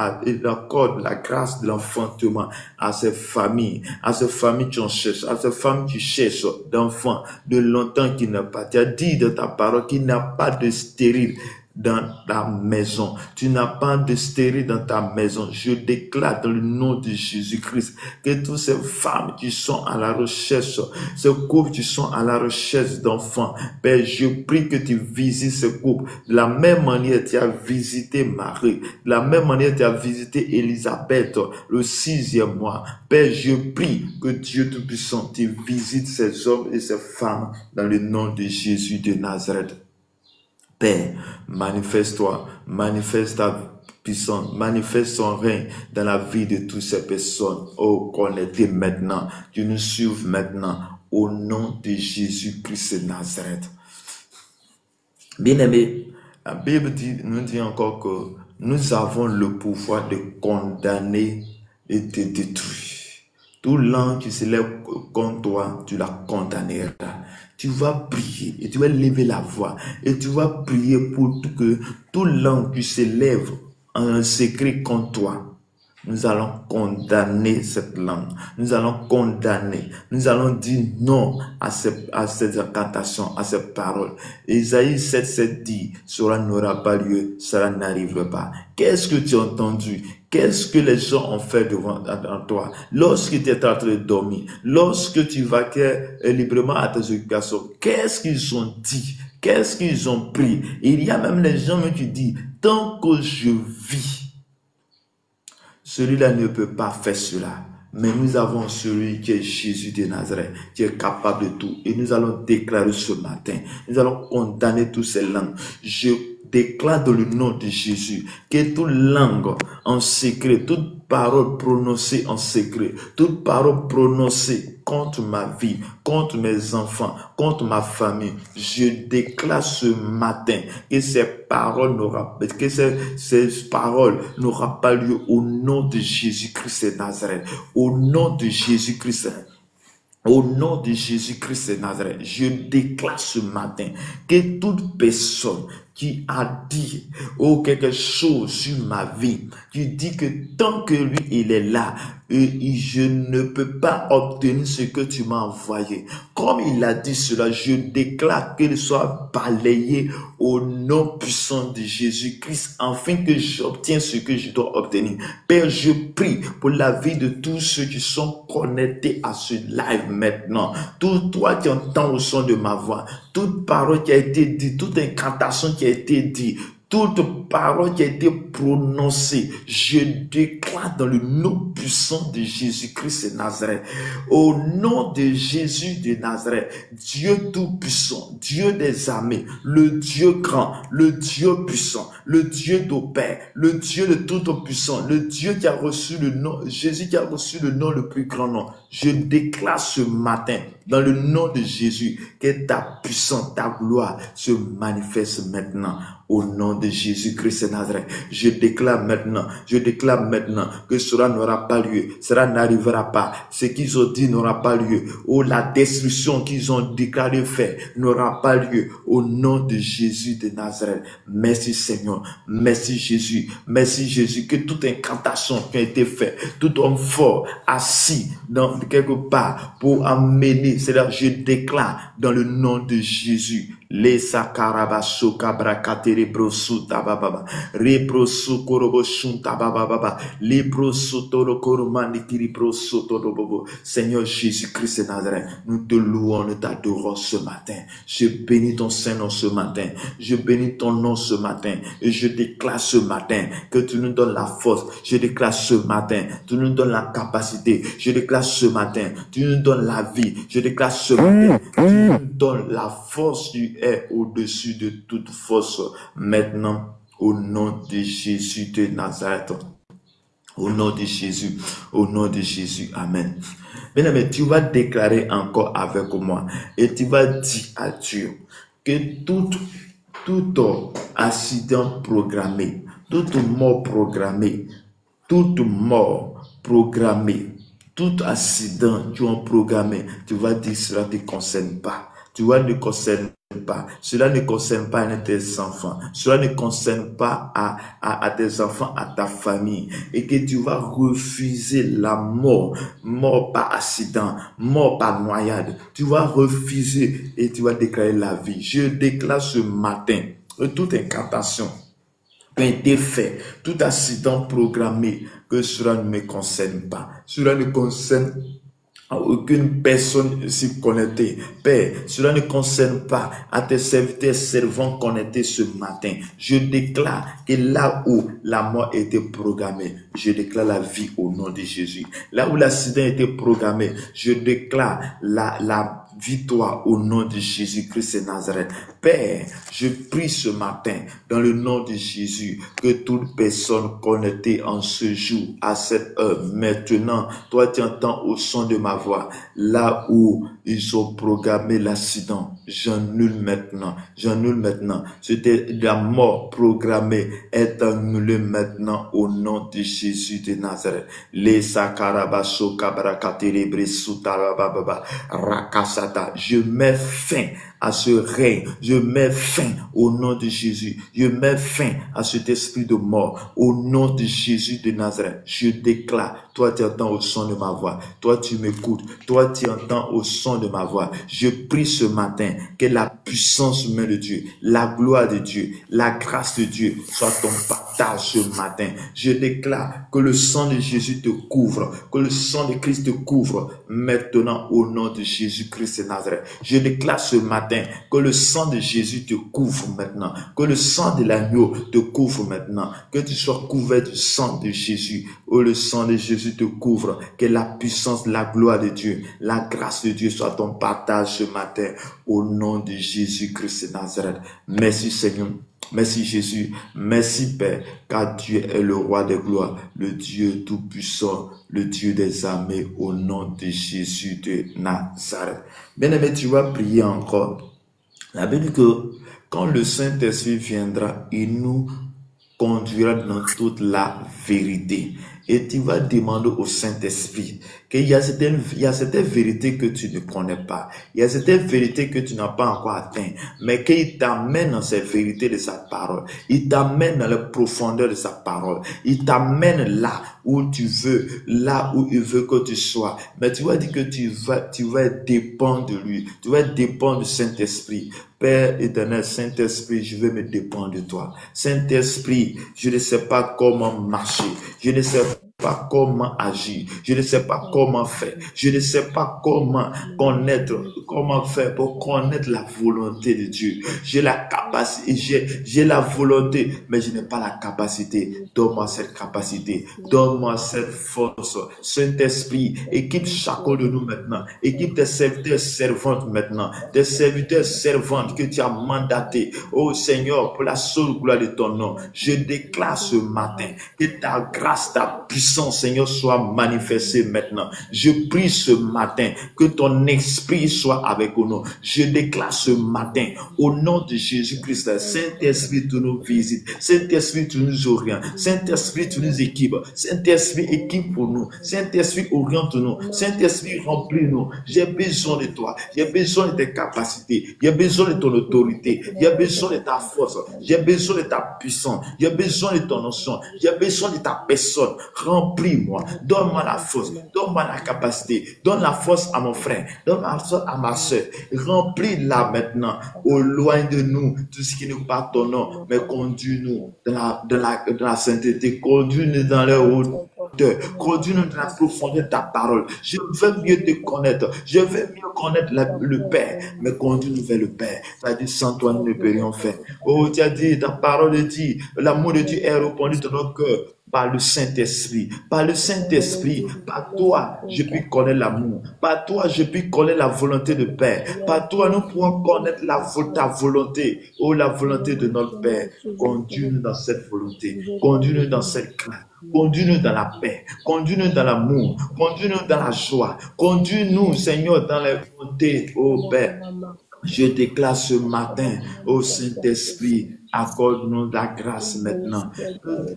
accorde la grâce de l'enfantement à ces familles qui en cherchent, à ces femmes qui cherchent d'enfants de longtemps qui n'ont pas. Tu as dit de ta parole qu'il n'y a pas de stérile dans ta maison. Tu n'as pas de stérile dans ta maison. Je déclare dans le nom de Jésus-Christ que toutes ces femmes qui sont à la recherche, ces couples qui sont à la recherche d'enfants, Père, je prie que tu visites ces couples. De la même manière, tu as visité Marie. De la même manière, tu as visité Élisabeth le 6e mois. Père, je prie que Dieu Tout-Puissant, tu visites ces hommes et ces femmes dans le nom de Jésus de Nazareth. Père, manifeste-toi, manifeste ta puissance, manifeste son règne dans la vie de toutes ces personnes. Oh, connectez maintenant, que nous suives maintenant, au nom de Jésus-Christ de Nazareth. Bien-aimés, la Bible nous dit encore que nous avons le pouvoir de condamner et de détruire. Tout langue qui se lève contre toi, tu la condamneras. Tu vas prier et tu vas lever la voix et tu vas prier pour que tout langue qui se lève en secret contre toi, nous allons condamner cette langue. Nous allons condamner. Nous allons dire non à cette incantation, à ces paroles. Isaïe 7:7 dit, cela n'aura pas lieu, cela n'arrivera pas. Qu'est-ce que tu as entendu? Qu'est-ce que les gens ont fait devant toi? Lorsque tu es en train de dormir, lorsque tu vaquais librement à tes occupations, qu'est-ce qu'ils ont dit? Qu'est-ce qu'ils ont pris? Il y a même les gens qui disent, tant que je vis, celui-là ne peut pas faire cela. Mais nous avons celui qui est Jésus de Nazareth, qui est capable de tout. Et nous allons déclarer ce matin, nous allons condamner toutes ces langues. Je déclare dans le nom de Jésus que toute langue en secret, toute parole prononcée en secret, toute parole prononcée contre ma vie, contre mes enfants, contre ma famille, je déclare ce matin que ces paroles n'auront pas lieu au nom de Jésus-Christ de Nazareth, au nom de Jésus-Christ. Au nom de Jésus-Christ de Nazareth, je déclare ce matin que toute personne qui a dit, oh, quelque chose sur ma vie. Tu dis que tant que lui, il est là, et je ne peux pas obtenir ce que tu m'as envoyé. Comme il a dit cela, je déclare qu'il soit balayé au nom puissant de Jésus-Christ, afin que j'obtienne ce que je dois obtenir. Père, je prie pour la vie de tous ceux qui sont connectés à ce live maintenant. Toi qui entends au son de ma voix, toute parole qui a été dite, toute incantation qui a été dite, toute parole qui a été prononcée, je déclare dans le nom puissant de Jésus-Christ de Nazareth, au nom de Jésus de Nazareth, Dieu tout-puissant, Dieu des armées, le Dieu grand, le Dieu puissant, le Dieu d'Opère, le Dieu de tout-puissant, le Dieu qui a reçu le nom, Jésus qui a reçu le nom le plus grand nom. Je déclare ce matin, dans le nom de Jésus, que ta puissance, ta gloire se manifeste maintenant. Au nom de Jésus-Christ de Nazareth, je déclare maintenant que cela n'aura pas lieu, cela n'arrivera pas. Ce qu'ils ont dit n'aura pas lieu. Oh, la destruction qu'ils ont déclaré faire n'aura pas lieu. Au nom de Jésus de Nazareth. Merci Seigneur, merci Jésus, que toute incantation qui a été faite, tout homme fort assis dans quelque part pour amener, c'est-à-dire je déclare dans le nom de Jésus. Les sakarabaso kabrakatere brosu tababa reprosu koroboshun tababa les brosu toro koromani kiri brosu torobobo. Seigneur Jésus-Christ de Nazareth, nous te louons, nous t'adorons ce matin. Je bénis ton Saint-Nom ce matin, je bénis ton nom ce matin et je déclare ce matin que tu nous donnes la force. Je déclare ce matin, tu nous donnes la capacité. Je déclare ce matin, tu nous donnes la vie. Je déclare ce matin, tu nous donnes la force. Tu es au-dessus de toute force. Maintenant, au nom de Jésus de Nazareth. Au nom de Jésus. Au nom de Jésus. Amen. Bien, mais tu vas déclarer encore avec moi et tu vas dire à Dieu que tout accident programmé, toute mort programmée, toute mort programmée, tout accident tu as programmé, tu vas dire cela ne te concerne pas. Tu vois, ne concerne pas. Cela ne concerne pas tes enfants. Cela ne concerne pas à tes enfants, à ta famille. Et que tu vas refuser la mort. Mort par accident. Mort par noyade. Tu vas refuser et tu vas déclarer la vie. Je déclare ce matin toute incantation qui a été fait, tout accident programmé, que cela ne me concerne pas. Cela ne concerne aucune personne s'y connectée. Père, cela ne concerne pas à tes serviteurs servants connectés ce matin. Je déclare que là où la mort était programmée, je déclare la vie au nom de Jésus. Là où l'accident était programmé, je déclare la victoire au nom de Jésus-Christ de Nazareth. Père, je prie ce matin dans le nom de Jésus que toute personne connectée en ce jour, à cette heure, maintenant, toi tu entends au son de ma voix, là où ils ont programmé l'accident, j'annule maintenant. C'était la mort programmée est annulée maintenant au nom de Jésus de Nazareth. Les sakarabaso kabrakaterebre sutarababa rakasata. Je mets fin à ce règne. Je mets fin au nom de Jésus. Je mets fin à cet esprit de mort. Au nom de Jésus de Nazareth, je déclare, toi tu entends au son de ma voix. Toi tu m'écoutes. Toi tu entends au son de ma voix. Je prie ce matin que la puissance humaine de Dieu, la gloire de Dieu, la grâce de Dieu soit ton partage ce matin. Je déclare que le sang de Jésus te couvre, que le sang de Christ te couvre maintenant au nom de Jésus-Christ de Nazareth. Je déclare ce matin que le sang de Jésus te couvre maintenant, que le sang de l'agneau te couvre maintenant, que tu sois couvert du sang de Jésus. Oh, le sang de Jésus te couvre, que la puissance, la gloire de Dieu, la grâce de Dieu soit ton partage ce matin au nom de Jésus-Christ de Nazareth. Merci Seigneur. Merci Jésus, merci Père, car Dieu est le roi des gloires, le Dieu tout-puissant, le Dieu des armées, au nom de Jésus de Nazareth. Bien-aimé, tu vas prier encore. La Bible dit que quand le Saint-Esprit viendra, il nous conduira dans toute la vérité. Et tu vas demander au Saint-Esprit qu'il y a certaines vérités que tu ne connais pas. Il y a certaines vérités que tu n'as pas encore atteint, mais qu'il t'amène dans ces vérités de sa parole. Il t'amène dans la profondeur de sa parole. Il t'amène là où tu veux, là où il veut que tu sois. Mais tu vas dire que tu vas dépendre de lui. Tu vas dépendre du Saint-Esprit. Père éternel, Saint-Esprit, je veux me dépendre de toi. Saint-Esprit, je ne sais pas comment marcher. Je ne sais pas comment agir. Je ne sais pas comment faire. Je ne sais pas comment faire pour connaître la volonté de Dieu. J'ai la capacité, j'ai la volonté, mais je n'ai pas la capacité. Donne-moi cette capacité. Donne-moi cette force. Saint-Esprit, équipe chacun de nous maintenant. Équipe tes serviteurs servantes maintenant. Tes serviteurs servantes que tu as mandatés. Oh Seigneur, pour la seule gloire de ton nom, je déclare ce matin que ta grâce, ta puissance, Seigneur, soit manifestée maintenant. Je prie ce matin que ton esprit soit avec nous. Je déclare ce matin au nom de Jésus-Christ, Saint-Esprit, tu nous visites. Saint-Esprit, tu nous orientes. Saint-Esprit, tu nous équipes. Saint-Esprit, équipe pour nous. Saint-Esprit, oriente-nous. Saint-Esprit, remplis-nous. J'ai besoin de toi. J'ai besoin de tes capacités. J'ai besoin de ton autorité. J'ai besoin de ta force. J'ai besoin de ta puissance. J'ai besoin de ton onction. J'ai besoin de ta personne. Remplis-moi. Donne-moi la force. Donne-moi la capacité. Donne la force à mon frère. Donne la force à ma soeur. Remplis-la maintenant. Au loin de nous, tout ce qui n'est pas ton nom, mais conduis-nous dans la sainteté. Conduis-nous dans la hauteur. Conduis-nous dans la profondeur de ta parole. Je veux mieux te connaître. Je veux mieux connaître le Père, mais conduis-nous vers le Père. Tu as dit, sans toi, nous ne pouvons rien faire. Oh, tu as dit, ta parole dit, l'amour de Dieu est répandu dans nos cœurs. Par le Saint-Esprit, par le Saint-Esprit, par toi, je puis connaître l'amour. Par toi, je puis connaître la volonté de Père. Par toi, nous pouvons connaître ta volonté. Oh, la volonté de notre Père. Conduis-nous dans cette volonté. Conduis-nous dans cette grâce. Conduis-nous dans la paix. Conduis-nous dans l'amour. Conduis-nous dans la joie. Conduis-nous, Seigneur, dans la volonté, oh Père. Je déclare ce matin, au Saint-Esprit, accorde-nous la grâce maintenant.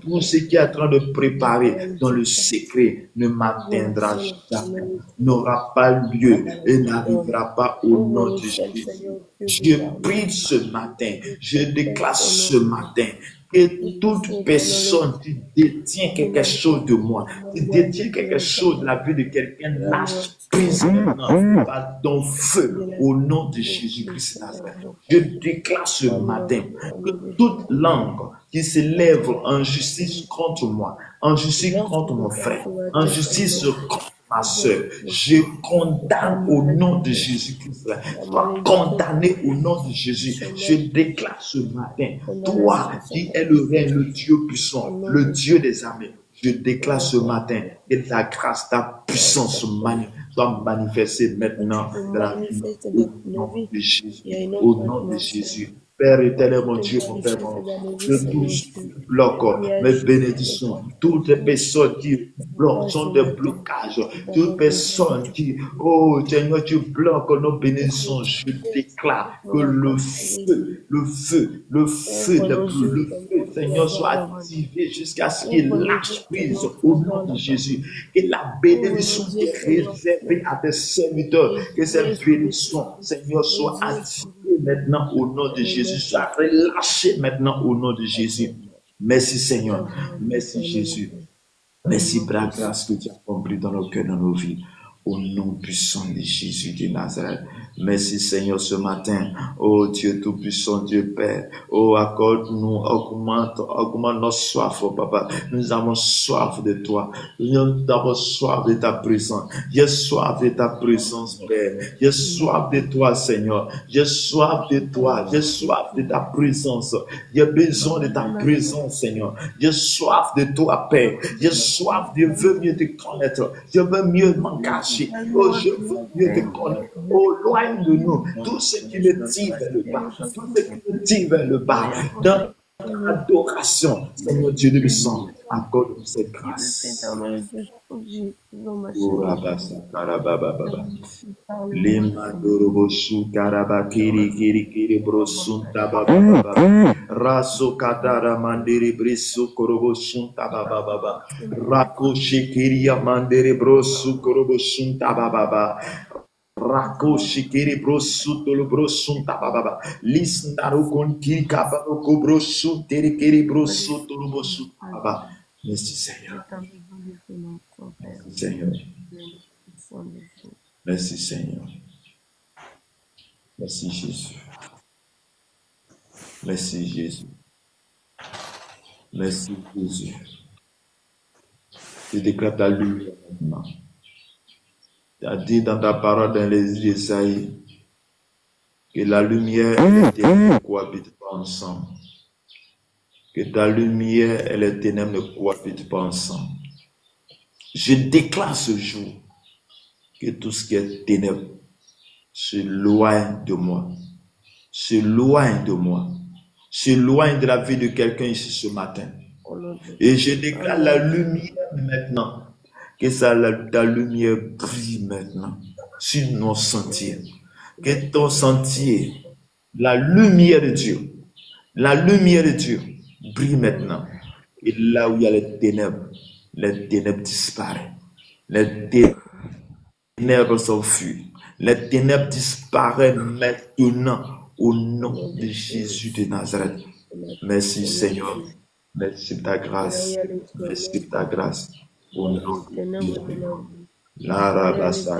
Tout ce qui est en train de préparer dans le secret ne m'atteindra jamais, n'aura pas lieu et n'arrivera pas au nom de Jésus. Je prie ce matin, je déclare ce matin que toute personne qui détient quelque chose de moi, qui détient quelque chose de la vie de quelqu'un, lâche prise maintenant par ton feu au nom de Jésus-Christ. Je déclare ce matin que toute langue qui s'élève en justice contre moi, en justice contre mon frère, en justice contre ma soeur, je condamne au nom de Jésus-Christ. Sois condamné au nom de Jésus. Je déclare ce matin, toi qui es le règne, le Dieu puissant, le Dieu des armées, je déclare ce matin que ta grâce, ta puissance soit manifestée maintenant dans la vie au nom de Jésus. Au nom de Jésus. Père éternel, mon Dieu, mon Père, je touche, bloque mes bénédictions. Toutes les personnes qui bloquent sont des blocages. Toutes les personnes qui, oh Seigneur, tu bloques nos bénédictions. Je déclare que le feu, Seigneur, soit activé jusqu'à ce qu'il lâche prise au nom de Jésus. Et la bénédiction qui est réservée à tes serviteurs, que cette bénédiction, Seigneur, soit activée maintenant au nom de Jésus, soit relâché maintenant au nom de Jésus. Merci Seigneur, merci Jésus, merci pour la grâce que tu as accomplie dans nos cœurs, dans nos vies. Au nom puissant de Jésus de Nazareth. Merci Seigneur ce matin. Oh Dieu tout-puissant, Dieu Père. Oh accorde-nous, augmente notre soif, oh Papa. Nous avons soif de toi. Nous avons soif de ta présence. J'ai soif de ta présence, Père. J'ai soif de toi, Seigneur. J'ai soif de toi. J'ai soif de ta présence. J'ai besoin de ta présence, Seigneur. J'ai soif de toi, Père. J'ai soif. Je veux mieux te connaître. Je veux mieux m'engager. Oh, je veux mieux te connaître. Oh, loin de nous, tout ce qui me tire vers le bas, tout ce qui me tire vers le bas, dans adoration. Seigneur Dieu de puissant, accorde-nous cette grâce. Lima dorobosu karaba kiri brosunta baba raso katara mandiri brisu korobosunta baba rako shikiria mandiri brosu korobosunta baba rako shikiri brosu tolo brosunta baba lisnaro kon kiri kabaro ko brosu teri kiri brosu tolo brosu baba. Merci Seigneur. Merci Seigneur. Merci Seigneur. Merci Jésus. Merci Jésus. Merci Jésus. Je déclare ta lumière maintenant. Tu as dit dans ta parole dans les d'Ésaïe que la lumière et les ténèbres ne cohabitent pas ensemble. Que ta lumière et les ténèbres ne cohabitent pas ensemble. Je déclare ce jour que tout ce qui est ténèbres s'éloigne de moi. S'éloigne de moi. S'éloigne de la vie de quelqu'un ici ce matin. Et je déclare la lumière maintenant. Que ta lumière brille maintenant sur nos sentiers. Que ton sentier, la lumière de Dieu brille maintenant. Et là où il y a les ténèbres disparaissent. Les ténèbres s'enfuient. Les ténèbres disparaissent maintenant au nom de Jésus de Nazareth. Merci Seigneur. Merci de ta grâce. Merci de ta grâce. Au nom de Jésus. La rabassa.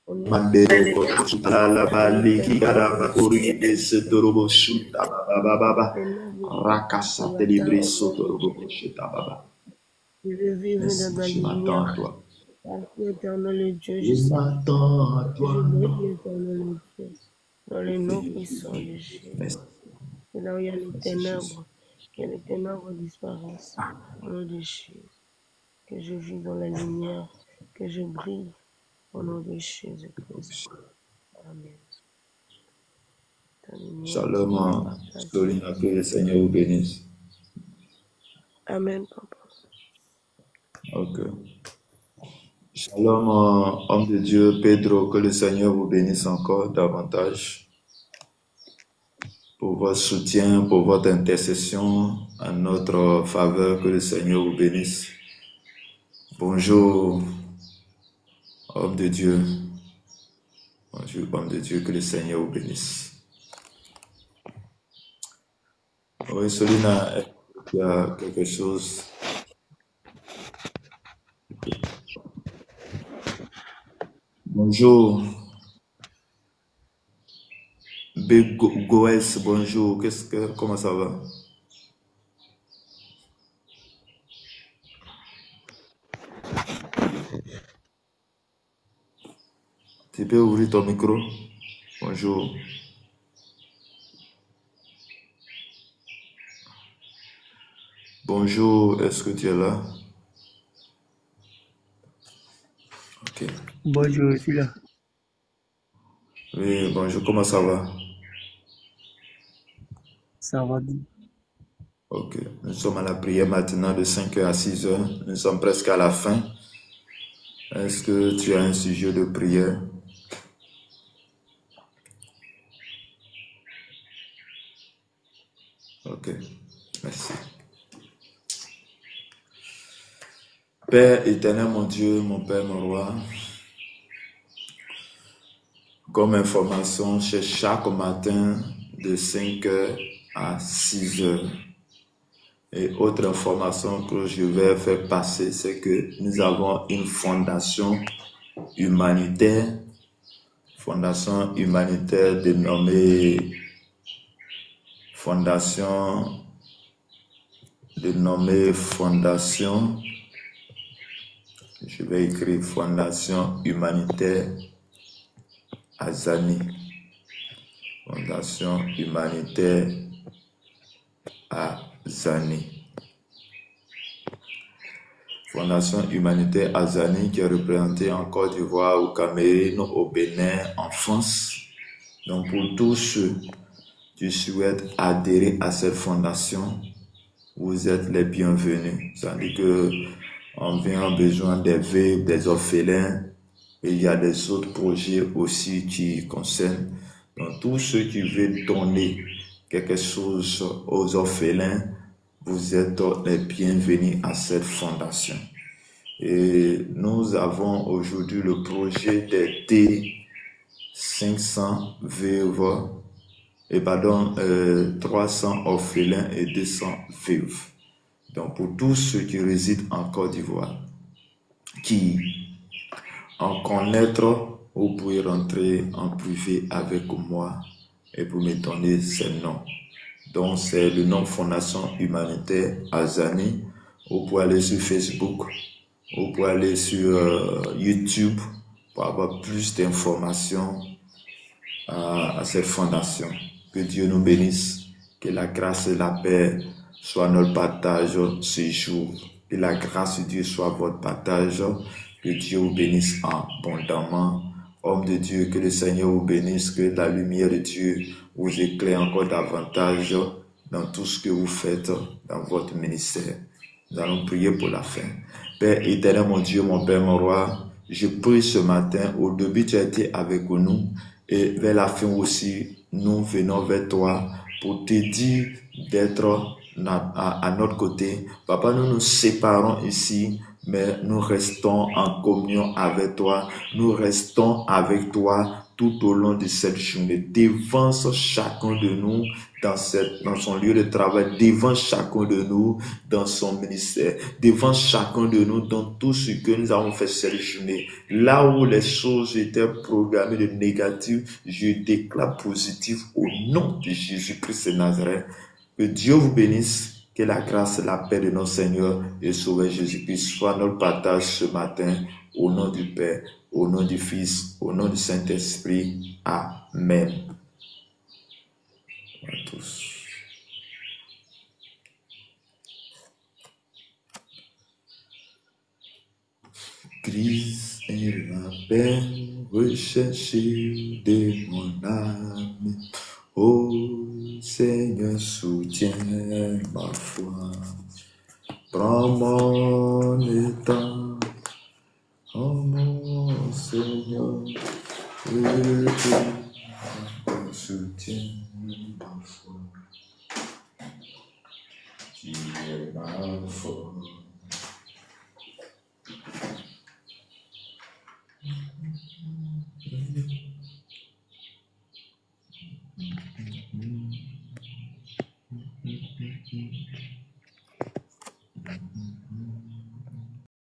Mandero la baliki karaba kuri esetorobo shuta baba rakasa telibre sotorobo shuta baba. Je m'attends à toi. Je m'attends à toi. Dans les noms puissants de Jésus. C'est là où il y a les ténèbres. Que les ténèbres disparaissent. Au nom de Jésus. Que je vis dans la lumière. Que je brille. Au nom de Jésus-Christ. Amen. Shalom, Solina, que le Seigneur vous bénisse. Amen, papa. Ok. Shalom, homme de Dieu, Pedro, que le Seigneur vous bénisse encore davantage pour votre soutien, pour votre intercession en notre faveur, que le Seigneur vous bénisse. Bonjour, homme de Dieu. Bonjour, homme de Dieu, que le Seigneur vous bénisse. Oui, Solina, il y a quelque chose. Bonjour. Big Goes, bonjour. Comment ça va? Tu peux ouvrir ton micro? Bonjour. Bonjour, est-ce que tu es là? Ok. Bonjour, je suis là. Oui, bonjour, comment ça va? Ça va bien. Ok, nous sommes à la prière maintenant de 5h à 6h. Nous sommes presque à la fin. Est-ce que tu as un sujet de prière? Ok, merci. Père éternel, mon Dieu, mon Père, mon roi, comme information, c'est chaque matin de 5h à 6h. Et autre information que je vais faire passer, c'est que nous avons une fondation humanitaire dénommée Fondation je vais écrire Fondation humanitaire Azani. Fondation humanitaire Azani. Fondation humanitaire Azani qui est représentée en Côte d'Ivoire, au Cameroun, au Bénin, en France. Donc pour tous ceux tu souhaites adhérer à cette fondation, vous êtes les bienvenus. C'est-à-dire que on vient en besoin des veuves, des orphelins, et il y a des autres projets aussi qui concernent. Donc, tous ceux qui veulent donner quelque chose aux orphelins, vous êtes les bienvenus à cette fondation. Et nous avons aujourd'hui le projet d'aider 500 veuves, 300 orphelins et 200 veuves. Donc, pour tous ceux qui résident en Côte d'Ivoire, qui en connaître, vous pouvez rentrer en privé avec moi et pour me donner ces noms. Donc, c'est le nom Fondation Humanitaire Azani. Vous pouvez aller sur Facebook, vous pouvez aller sur YouTube pour avoir plus d'informations à cette fondation. Que Dieu nous bénisse, que la grâce et la paix soient notre partage ce jour. Que la grâce de Dieu soit votre partage. Que Dieu vous bénisse abondamment. Homme de Dieu, que le Seigneur vous bénisse, que la lumière de Dieu vous éclaire encore davantage dans tout ce que vous faites dans votre ministère. Nous allons prier pour la fin. Père éternel, mon Dieu, mon Père, mon Roi, je prie ce matin, au début tu as été avec nous et vers la fin aussi, nous venons vers toi pour te dire d'être à notre côté. Papa, nous nous séparons ici, mais nous restons en communion avec toi. Nous restons avec toi tout au long de cette journée. Devance chacun de nous dans son lieu de travail. Devance chacun de nous dans son ministère. Devance chacun de nous dans tout ce que nous avons fait cette journée. Là où les choses étaient programmées de négatif, je déclare positif au nom de Jésus-Christ de Nazareth. Que Dieu vous bénisse. Que la grâce et la paix de notre Seigneur et Sauveur Jésus-Christ soit notre partage ce matin, au nom du Père, au nom du Fils, au nom du Saint-Esprit. Amen. À tous. Christ est la paix recherchée de mon âme. Ô Seigneur, soutiens ma foi. Prends mon état, oh mon Seigneur, soutiens ma foi. Tu es ma force.